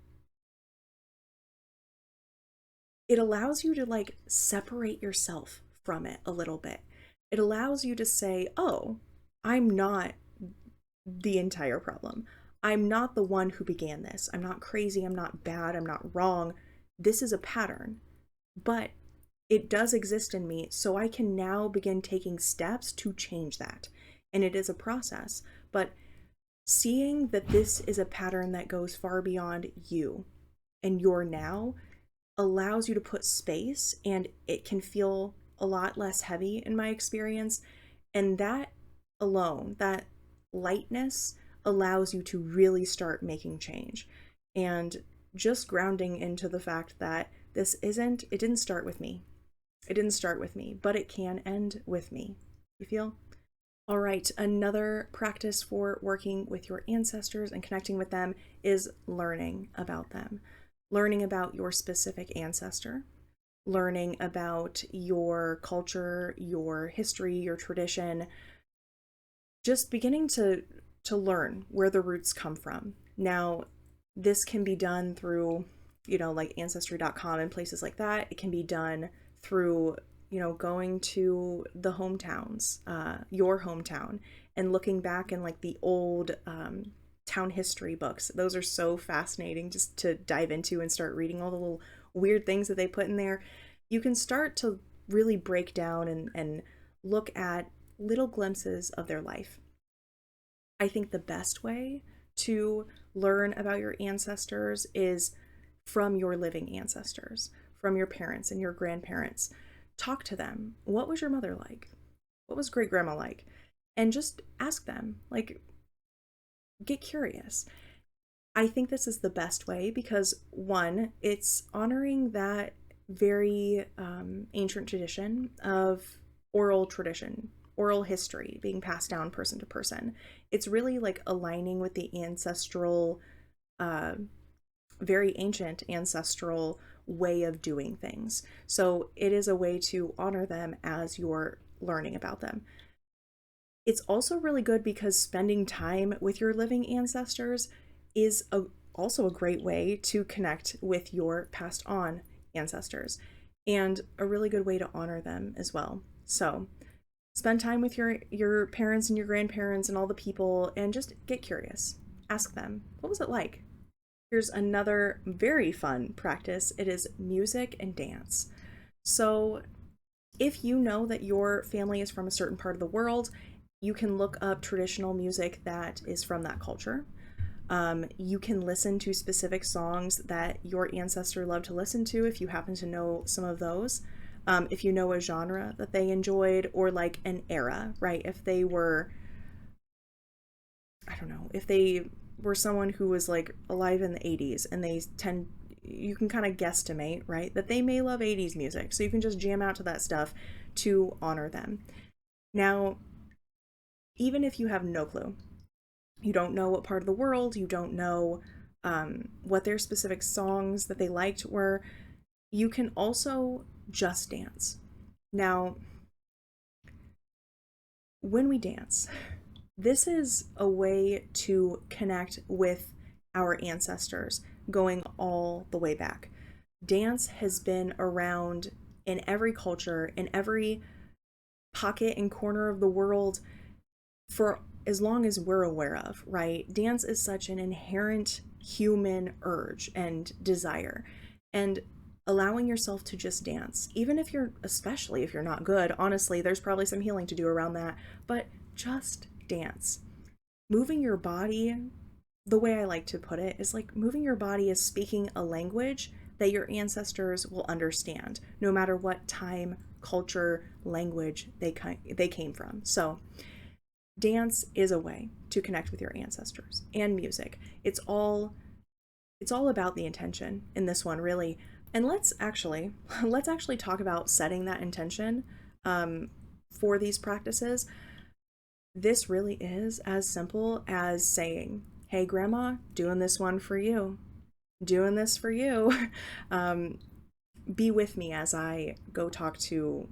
it allows you to separate yourself from it a little bit. It allows you to say, oh, I'm not the entire problem. I'm not the one who began this. I'm not crazy. I'm not bad. I'm not wrong. This is a pattern, but it does exist in me. So I can now begin taking steps to change that. And it is a process, but seeing that this is a pattern that goes far beyond you and your now allows you to put space, and it can feel a lot less heavy in my experience. And that alone, that lightness, allows you to really start making change. And just grounding into the fact that it didn't start with me. It didn't start with me, but it can end with me. You feel? All right, another practice for working with your ancestors and connecting with them is learning about them. Learning about your specific ancestor, learning about your culture, your history, your tradition, just beginning to learn where the roots come from. Now, this can be done through, Ancestry.com and places like that. It can be done through, going to the hometowns, your hometown, and looking back in the old town history books. Those are so fascinating just to dive into and start reading all the little weird things that they put in there. you can start to really break down and look at little glimpses of their life. I think the best way to learn about your ancestors is from your living ancestors, from your parents and your grandparents. Talk to them. What was your mother like? What was great grandma like? And just ask them, like, get curious. I think this is the best way because, one, it's honoring that very ancient tradition of oral tradition, oral history being passed down person to person. It's really like aligning with the ancestral, uh, very ancient ancestral way of doing things. So it is a way to honor them as you're learning about them. It's also really good because spending time with your living ancestors is also a great way to connect with your passed on ancestors and a really good way to honor them as well. So spend time with your parents and your grandparents and all the people and just get curious. Ask them, what was it like? Here's another very fun practice. It is music and dance. So if you know that your family is from a certain part of the world, you can look up traditional music that is from that culture. You can listen to specific songs that your ancestor loved to listen to if you happen to know some of those. If you know a genre that they enjoyed or like an era, right? If they were, I don't know, if they were someone who was like alive in the 80s and you can kind of guesstimate, right, that they may love 80s music. So you can just jam out to that stuff to honor them. Now, even if you have no clue, you don't know what part of the world, you don't know what their specific songs that they liked were, you can also just dance. Now, when we dance, this is a way to connect with our ancestors going all the way back. Dance has been around in every culture, in every pocket and corner of the world for as long as we're aware of, right? Dance is such an inherent human urge and desire. And allowing yourself to just dance, even if especially if you're not good, honestly, there's probably some healing to do around that, but just dance. Moving your body, the way I like to put it, is like moving your body is speaking a language that your ancestors will understand, no matter what time, culture, language they came from. So dance is a way to connect with your ancestors, and music. It's all about the intention in this one, really. And let's actually talk about setting that intention for these practices. This really is as simple as saying, "Hey, Grandma, doing this one for you. Doing this for you." Be with me as I go talk to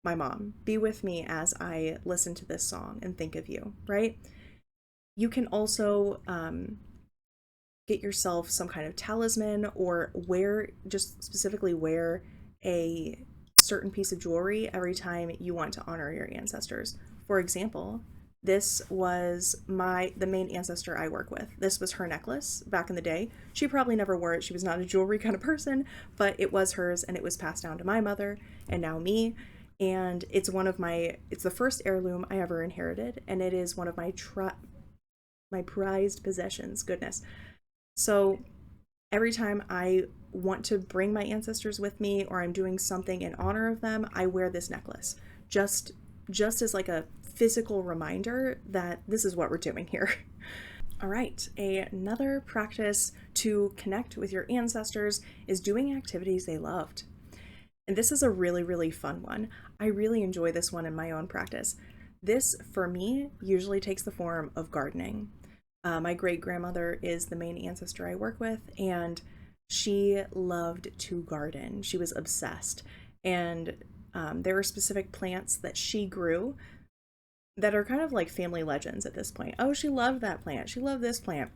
my mom. Be with me as I listen to this song and think of you, right? You can also get yourself some kind of talisman or specifically wear a certain piece of jewelry every time you want to honor your ancestors. For example, this was the main ancestor I work with. This was her necklace back in the day. She probably never wore it. She was not a jewelry kind of person, but it was hers and it was passed down to my mother and now me. And it's the first heirloom I ever inherited, and it is one of my prized possessions. Goodness. So every time I want to bring my ancestors with me or I'm doing something in honor of them, I wear this necklace. Just as like a physical reminder that this is what we're doing here. All right, another practice to connect with your ancestors is doing activities they loved. And this is a really, really fun one. I really enjoy this one in my own practice. This, for me, usually takes the form of gardening. My great-grandmother is the main ancestor I work with, and she loved to garden. She was obsessed. And there were specific plants that she grew that are kind of like family legends at this point. Oh, she loved that plant. She loved this plant.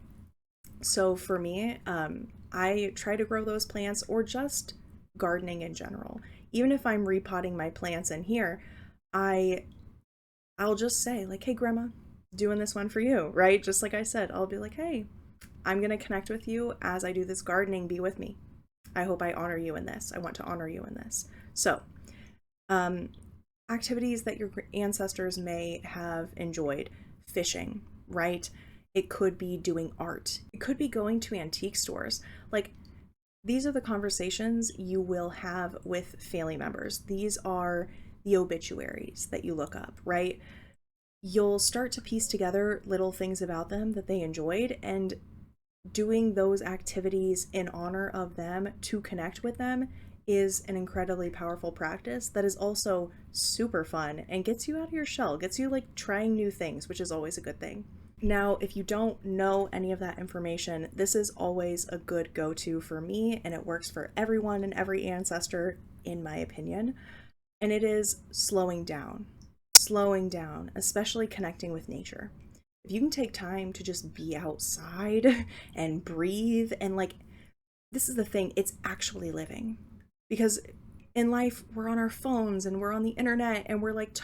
So for me, I try to grow those plants or just gardening in general. Even if I'm repotting my plants in here, I'll just say like, "Hey, Grandma, doing this one for you," right? Just like I said, I'll be like, "Hey, I'm gonna connect with you as I do this gardening. Be with me." I hope I honor you in this. I want to honor you in this. So, um, activities that your ancestors may have enjoyed: fishing, right? It could be doing art. It could be going to antique stores. Like, these are the conversations you will have with family members. These are the obituaries that you look up, right? You'll start to piece together little things about them that they enjoyed, and doing those activities in honor of them to connect with them is an incredibly powerful practice that is also super fun and gets you out of your shell, gets you like trying new things, which is always a good thing. Now, if you don't know any of that information, this is always a good go-to for me, and it works for everyone and every ancestor, in my opinion. And it is slowing down, especially connecting with nature. If you can take time to just be outside and breathe, and like, this is the thing, it's actually living. Because in life, we're on our phones and we're on the internet and we're like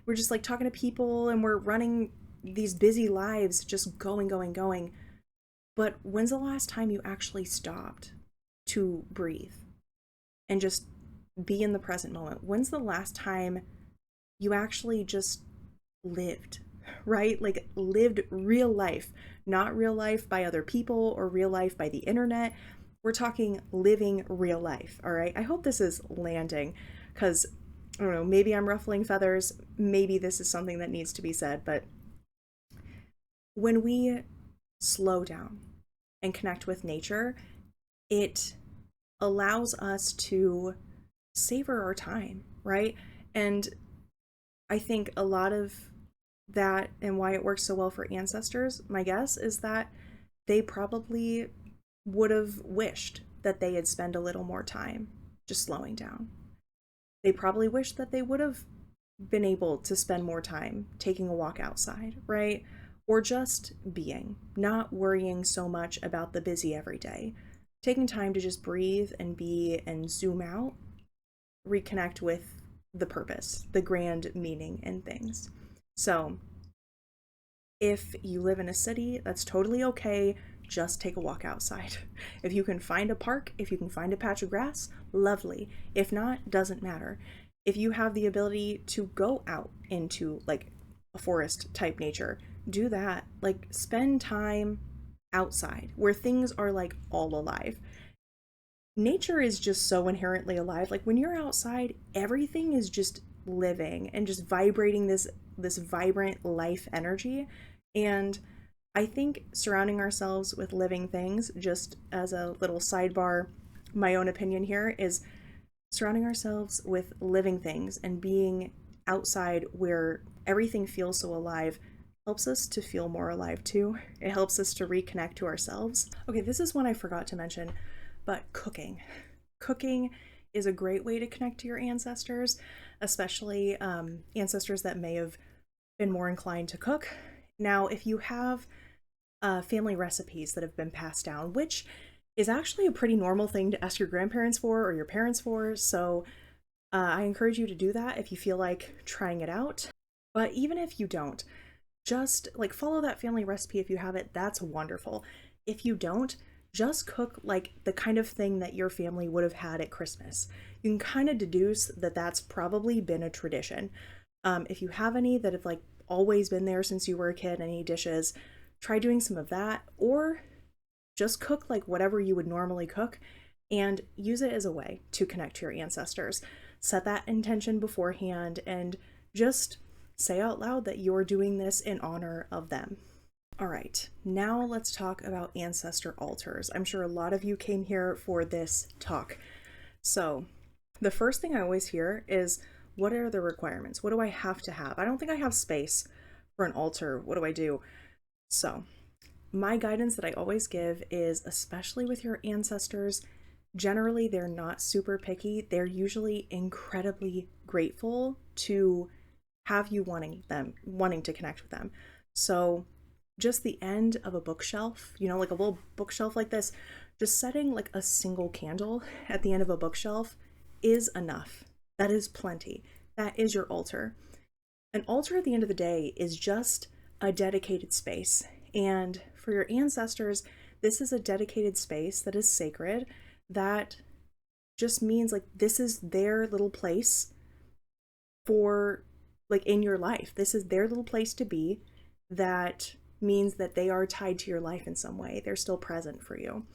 we're just like talking to people and we're running these busy lives, just going. But when's the last time you actually stopped to breathe and just be in the present moment? When's the last time you actually just lived, right? Like, lived real life, not real life by other people or real life by the internet. We're talking living real life, all right? I hope this is landing, because I don't know, maybe I'm ruffling feathers, maybe this is something that needs to be said, but when we slow down and connect with nature, it allows us to savor our time, right? And I think a lot of that, and why it works so well for ancestors, my guess is that they probably would have wished that they had spent a little more time just slowing down. They probably wish that they would have been able to spend more time taking a walk outside, right? Or just being, not worrying so much about the busy everyday. Taking time to just breathe and be and zoom out, reconnect with the purpose, the grand meaning in things. So, if you live in a city, that's totally okay. Just take a walk outside. If you can find a park, if you can find a patch of grass, lovely. If not, doesn't matter. If you have the ability to go out into like a forest type nature, do that. Like, spend time outside where things are like all alive. Nature is just so inherently alive. Like, when you're outside, everything is just living and just vibrating this vibrant life energy. And I think surrounding ourselves with living things, just as a little sidebar, my own opinion here is surrounding ourselves with living things and being outside where everything feels so alive helps us to feel more alive too. It helps us to reconnect to ourselves. Okay, this is one I forgot to mention, but cooking. Cooking is a great way to connect to your ancestors, especially ancestors that may have been more inclined to cook. Now, if you have family recipes that have been passed down, which is actually a pretty normal thing to ask your grandparents for or your parents for, so I encourage you to do that if you feel like trying it out. But even if you don't, just like follow that family recipe if you have it, that's wonderful. If you don't, just cook like the kind of thing that your family would have had at Christmas. You can kind of deduce that that's probably been a tradition. If you have any that have like always been there since you were a kid, any dishes, try doing some of that, or just cook like whatever you would normally cook and use it as a way to connect to your ancestors. Set that intention beforehand and just say out loud that you're doing this in honor of them. All right, now let's talk about ancestor altars. I'm sure a lot of you came here for this talk. So the first thing I always hear is, what are the requirements? What do I have to have? I don't think I have space for an altar. What do I do? So my guidance that I always give is, especially with your ancestors, generally they're not super picky. They're usually incredibly grateful to have you wanting to connect with them. So just the end of a bookshelf, like a little bookshelf like this, just setting like a single candle at the end of a bookshelf is enough. That is plenty. That is your altar. An altar at the end of the day is just a dedicated space. And for your ancestors, this is a dedicated space that is sacred, that just means like this is their little place for like in your life. This is their little place to be. That means that they are tied to your life in some way. They're still present for you.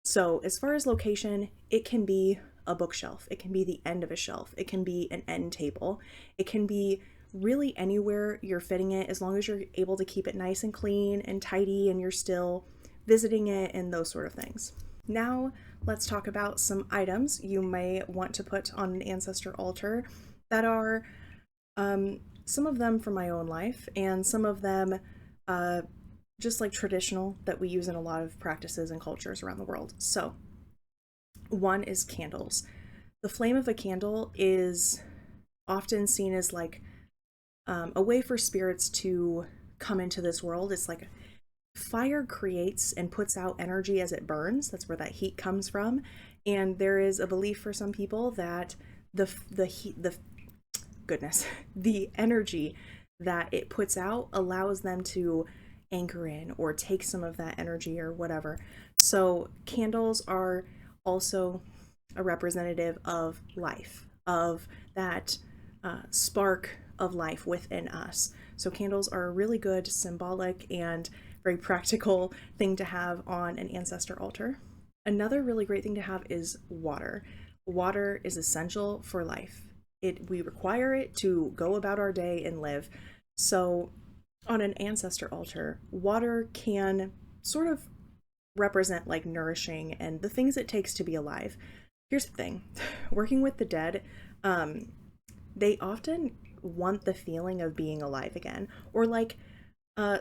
So as far as location, it can be a bookshelf. It can be the end of a shelf. It can be an end table. It can be really anywhere you're fitting it, as long as you're able to keep it nice and clean and tidy and you're still visiting it and those sort of things. Now let's talk about some items you may want to put on an ancestor altar that are some of them from my own life and some of them just like traditional that we use in a lot of practices and cultures around the world. So one is candles. The flame of a candle is often seen as like a way for spirits to come into this world. It's like fire creates and puts out energy as it burns. That's where that heat comes from. And there is a belief for some people that the energy that it puts out allows them to anchor in or take some of that energy or whatever. So candles are also a representative of life, of that spark of life within us. So candles are a really good symbolic and very practical thing to have on an ancestor altar. Another really great thing to have is water. Water is essential for life. We require it to go about our day and live. So on an ancestor altar, water can sort of represent like nourishing and the things it takes to be alive. Here's the thing, working with the dead, they often want the feeling of being alive again, or like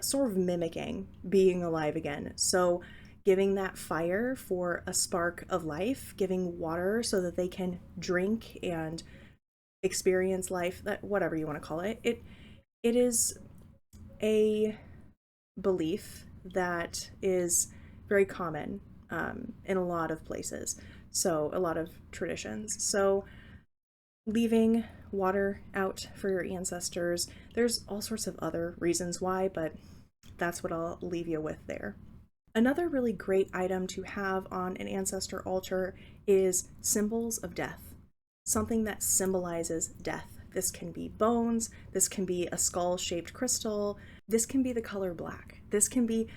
sort of mimicking being alive again. So giving that fire for a spark of life, giving water so that they can drink and experience life, that whatever you want to call it. It is a belief that is very common in a lot of places. So a lot of traditions. So leaving water out for your ancestors, there's all sorts of other reasons why, but that's what I'll leave you with there. Another really great item to have on an ancestor altar is symbols of death. Something that symbolizes death. This can be bones, this can be a skull-shaped crystal, this can be the color black. This can be,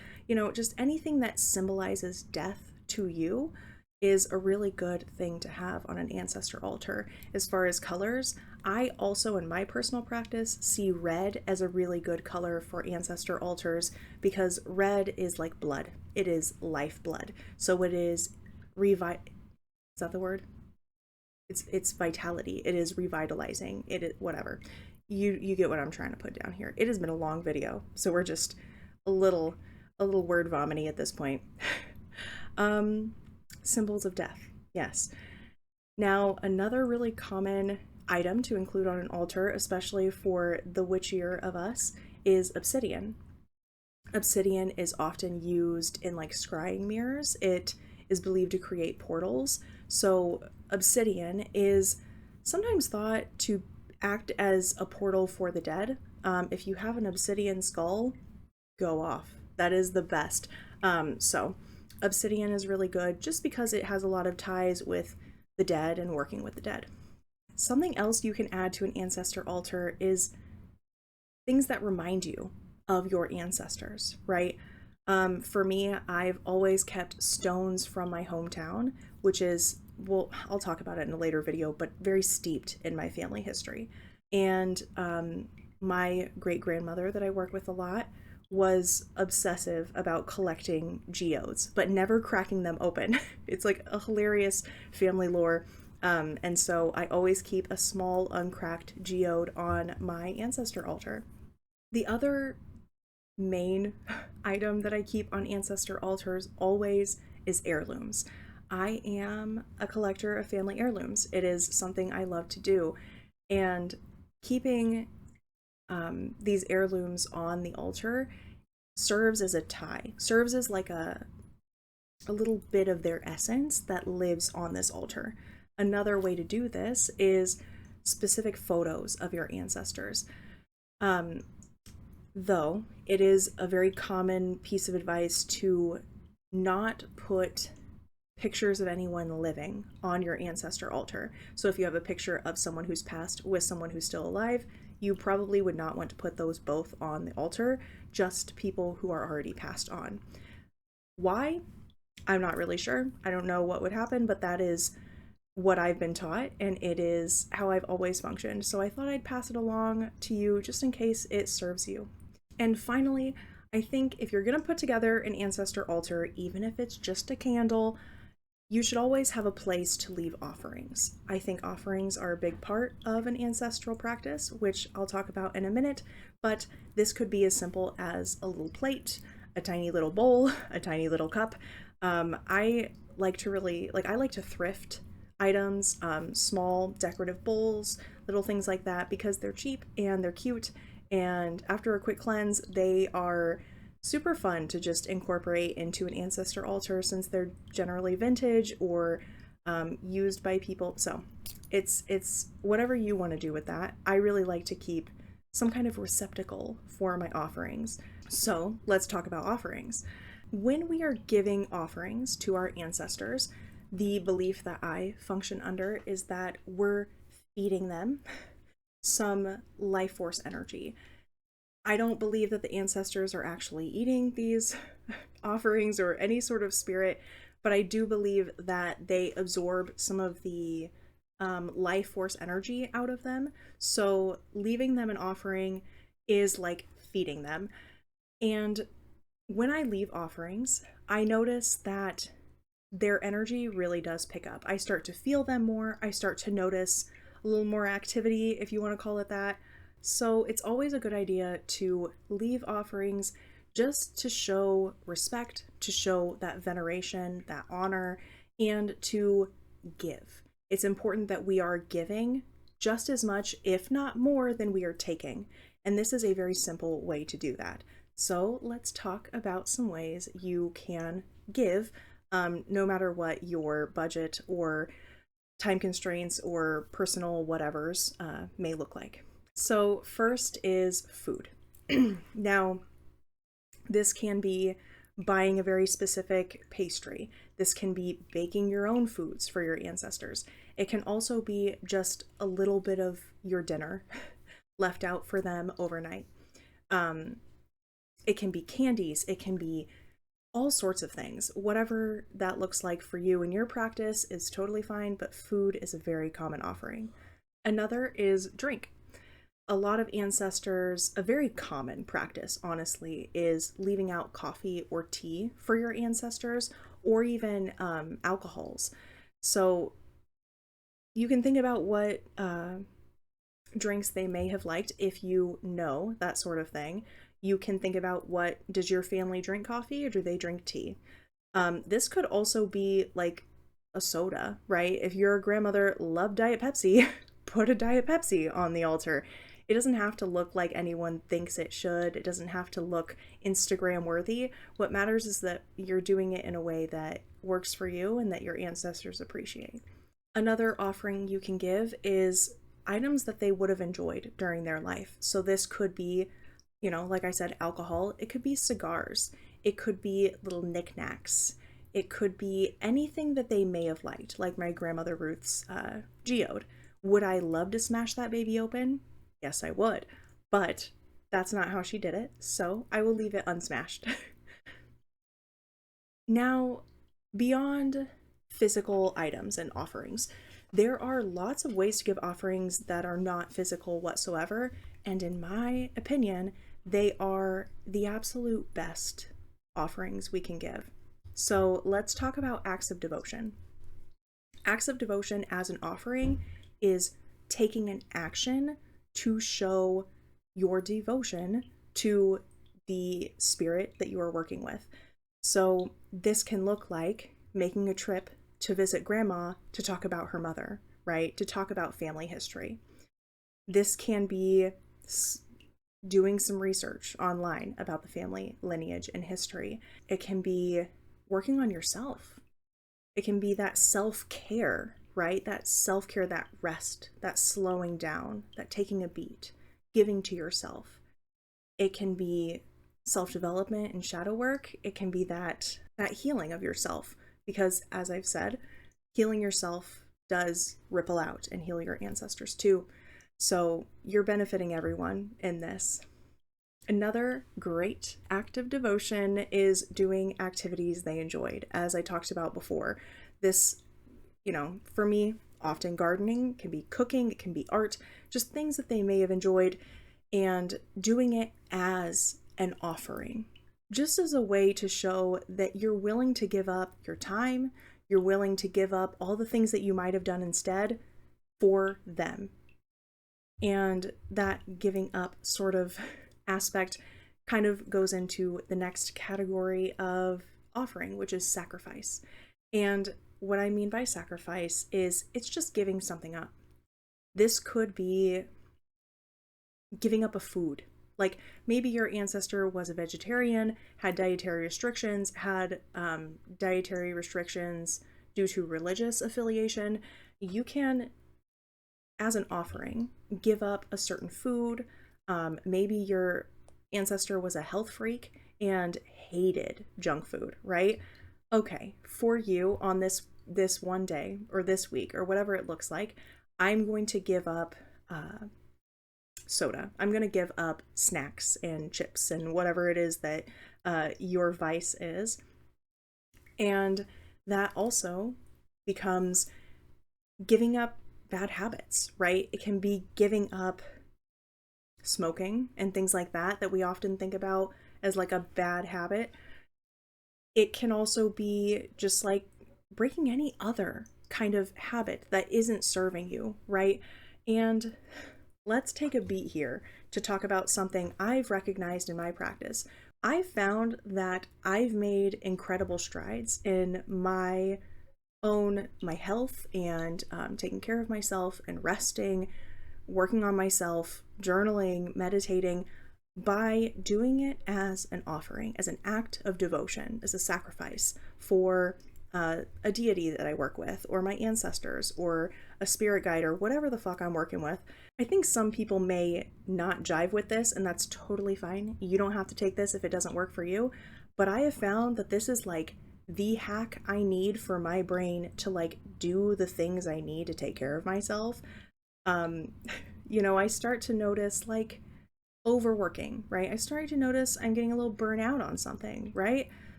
just anything that symbolizes death to you is a really good thing to have on an ancestor altar. As far as colors, I also, in my personal practice, see red as a really good color for ancestor altars because red is like blood. It is lifeblood. So it is is that the word? It's vitality. It is revitalizing. It is whatever. You get what I'm trying to put down here. It has been a long video, so we're just a little word vomity at this point. Symbols of death. Yes. Now, another really common item to include on an altar, especially for the witchier of us, is obsidian. Obsidian is often used in like scrying mirrors. It is believed to create portals. So obsidian is sometimes thought to act as a portal for the dead. If you have an obsidian skull, go off. That is the best. So obsidian is really good just because it has a lot of ties with the dead and working with the dead. Something else you can add to an ancestor altar is things that remind you of your ancestors, right? For me, I've always kept stones from my hometown, which is, well, I'll talk about it in a later video, but very steeped in my family history. And my great-grandmother that I work with a lot was obsessive about collecting geodes, but never cracking them open. It's like a hilarious family lore. And so I always keep a small uncracked geode on my ancestor altar. The other main item that I keep on ancestor altars always is heirlooms. I am a collector of family heirlooms. It is something I love to do. And keeping these heirlooms on the altar serves as a tie, serves as like a little bit of their essence that lives on this altar. Another way to do this is specific photos of your ancestors. Though it is a very common piece of advice to not put pictures of anyone living on your ancestor altar. So if you have a picture of someone who's passed with someone who's still alive, you probably would not want to put those both on the altar, just people who are already passed on. Why? I'm not really sure. I don't know what would happen, but that is what I've been taught, and it is how I've always functioned. So I thought I'd pass it along to you just in case it serves you. And finally, I think if you're going to put together an ancestor altar, even if it's just a candle, you should always have a place to leave offerings. I think offerings are a big part of an ancestral practice, which I'll talk about in a minute, but this could be as simple as a little plate, a tiny little bowl, a tiny little cup. I like to thrift items, small decorative bowls, little things like that, because they're cheap and they're cute, and after a quick cleanse, they are super fun to just incorporate into an ancestor altar since they're generally vintage or used by people. So it's whatever you want to do with that. I really like to keep some kind of receptacle for my offerings. So let's talk about offerings. When we are giving offerings to our ancestors, the belief that I function under is that we're feeding them some life force energy. I don't believe that the ancestors are actually eating these offerings or any sort of spirit, but I do believe that they absorb some of the life force energy out of them. So leaving them an offering is like feeding them. And when I leave offerings, I notice that their energy really does pick up. I start to feel them more. I start to notice a little more activity, if you want to call it that. So it's always a good idea to leave offerings just to show respect, to show that veneration, that honor, and to give. It's important that we are giving just as much, if not more, than we are taking. And this is a very simple way to do that. So let's talk about some ways you can give, no matter what your budget or time constraints or personal whatevers may look like. So first is food. Now, this can be buying a very specific pastry. This can be baking your own foods for your ancestors. It can also be just a little bit of your dinner left out for them overnight. It can be candies. It can be all sorts of things. Whatever that looks like for you in your practice is totally fine, but food is a very common offering. Another is drink. A lot of ancestors, a very common practice, honestly, is leaving out coffee or tea for your ancestors, or even alcohols. So you can think about what drinks they may have liked if you know that sort of thing. You can think about does your family drink coffee or do they drink tea? This could also be like a soda, right? If your grandmother loved Diet Pepsi, put a Diet Pepsi on the altar. It doesn't have to look like anyone thinks it should. It doesn't have to look Instagram worthy. What matters is that you're doing it in a way that works for you and that your ancestors appreciate. Another offering you can give is items that they would have enjoyed during their life. So this could be, like I said, alcohol. It could be cigars. It could be little knickknacks. It could be anything that they may have liked, like my grandmother Ruth's geode. Would I love to smash that baby open? Yes, I would, but that's not how she did it, so I will leave it unsmashed. Now, beyond physical items and offerings, there are lots of ways to give offerings that are not physical whatsoever, and in my opinion, they are the absolute best offerings we can give. So let's talk about acts of devotion. Acts of devotion as an offering is taking an action to show your devotion to the spirit that you are working with. So this can look like making a trip to visit grandma to talk about her mother, right? To talk about family history. This can be doing some research online about the family lineage and history. It can be working on yourself. It can be that self-care, right? That self-care, that rest, that slowing down, that taking a beat, giving to yourself. It can be self-development and shadow work. It can be that healing of yourself, because, as I've said, healing yourself does ripple out and heal your ancestors too. So you're benefiting everyone in this. Another great act of devotion is doing activities they enjoyed. As I talked about before, this, for me, often gardening, can be cooking, it can be art, just things that they may have enjoyed, and doing it as an offering, just as a way to show that you're willing to give up your time, you're willing to give up all the things that you might have done instead for them. And that giving up sort of aspect kind of goes into the next category of offering, which is sacrifice. And what I mean by sacrifice is it's just giving something up. This could be giving up a food. Like maybe your ancestor was a vegetarian, had dietary restrictions, dietary restrictions due to religious affiliation. You can, as an offering, give up a certain food. Maybe your ancestor was a health freak and hated junk food, right? Okay, for you on this one day or this week or whatever it looks like, I'm going to give up soda. I'm going to give up snacks and chips and whatever it is that your vice is. And that also becomes giving up bad habits, right? It can be giving up smoking and things like that we often think about as like a bad habit. It can also be just like breaking any other kind of habit that isn't serving you, right? And let's take a beat here to talk about something I've recognized in my practice. I've found that I've made incredible strides in my health and taking care of myself and resting, working on myself, journaling, meditating, by doing it as an offering, as an act of devotion, as a sacrifice for a deity that I work with, or my ancestors, or a spirit guide, or whatever the fuck I'm working with. I think some people may not jive with this, and that's totally fine. You don't have to take this if it doesn't work for you. But I have found that this is like the hack I need for my brain to like do the things I need to take care of myself. I start to notice like overworking, right? I start to notice I'm getting a little burnout on something, right?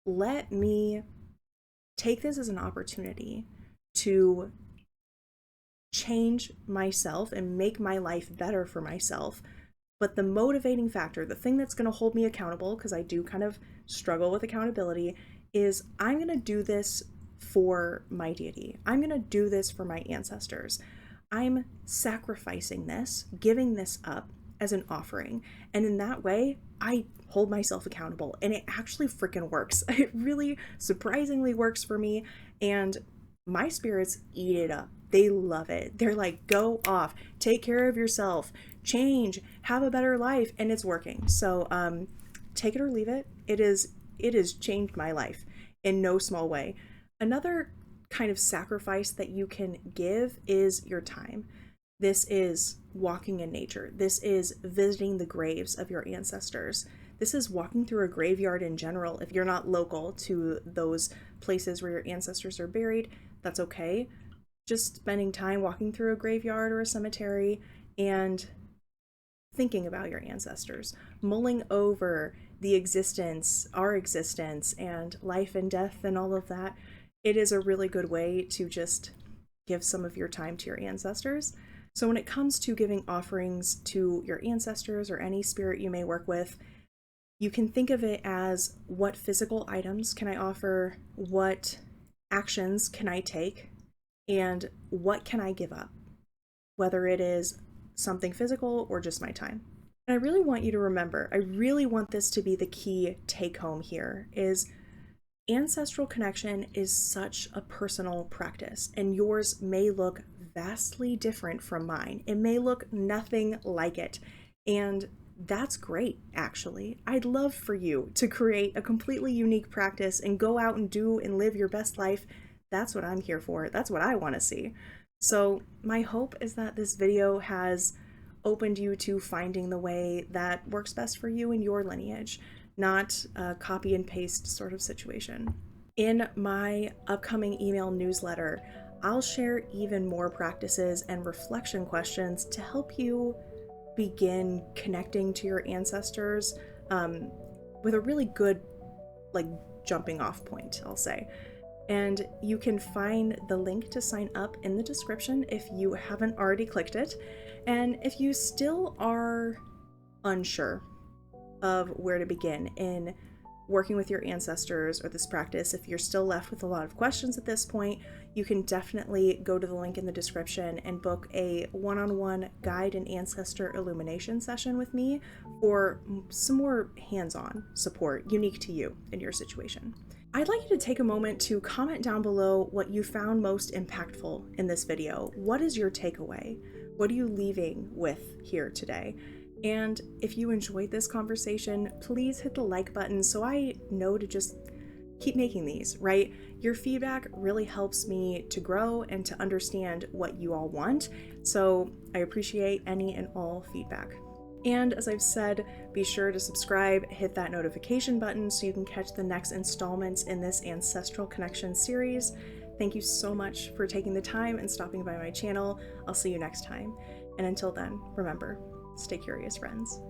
Let me take this as an opportunity to change myself and make my life better for myself. But the motivating factor, the thing that's going to hold me accountable, because I do kind of struggle with accountability, is I'm going to do this for my deity. I'm going to do this for my ancestors. I'm sacrificing this, giving this up as an offering. And in that way, I hold myself accountable. And it actually freaking works. It really surprisingly works for me. And my spirits eat it up. They love it. They're like, go off, take care of yourself, change, have a better life. And it's working. So take it or leave it. It has changed my life in no small way. Another kind of sacrifice that you can give is your time. This is walking in nature. This is visiting the graves of your ancestors. This is walking through a graveyard in general. If you're not local to those places where your ancestors are buried, that's okay. Just spending time walking through a graveyard or a cemetery and thinking about your ancestors, mulling over the existence, our existence, and life and death and all of that. It is a really good way to just give some of your time to your ancestors. So when it comes to giving offerings to your ancestors or any spirit you may work with, you can think of it as, what physical items can I offer? What actions can I take? And what can I give up? Whether it is something physical or just my time. And I really want you to remember, I really want this to be the key take home here, is ancestral connection is such a personal practice, and yours may look vastly different from mine. It may look nothing like it. And that's great, actually. I'd love for you to create a completely unique practice and go out and do and live your best life. That's what I'm here for. That's what I want to see. So my hope is that this video has opened you to finding the way that works best for you and your lineage, not a copy and paste sort of situation. In my upcoming email newsletter, I'll share even more practices and reflection questions to help you begin connecting to your ancestors with a really good, like, jumping off point, I'll say. And you can find the link to sign up in the description if you haven't already clicked it. And if you still are unsure of where to begin in working with your ancestors or this practice, if you're still left with a lot of questions at this point, you can definitely go to the link in the description and book a one-on-one guide and ancestor illumination session with me for some more hands-on support unique to you in your situation. I'd like you to take a moment to comment down below what you found most impactful in this video. What is your takeaway? What are you leaving with here today? And if you enjoyed this conversation, please hit the like button so I know to just keep making these, right? Your feedback really helps me to grow and to understand what you all want. So I appreciate any and all feedback. And as I've said, be sure to subscribe, hit that notification button so you can catch the next installments in this Ancestral Connection series. Thank you so much for taking the time and stopping by my channel. I'll see you next time. And until then, remember, stay curious, friends.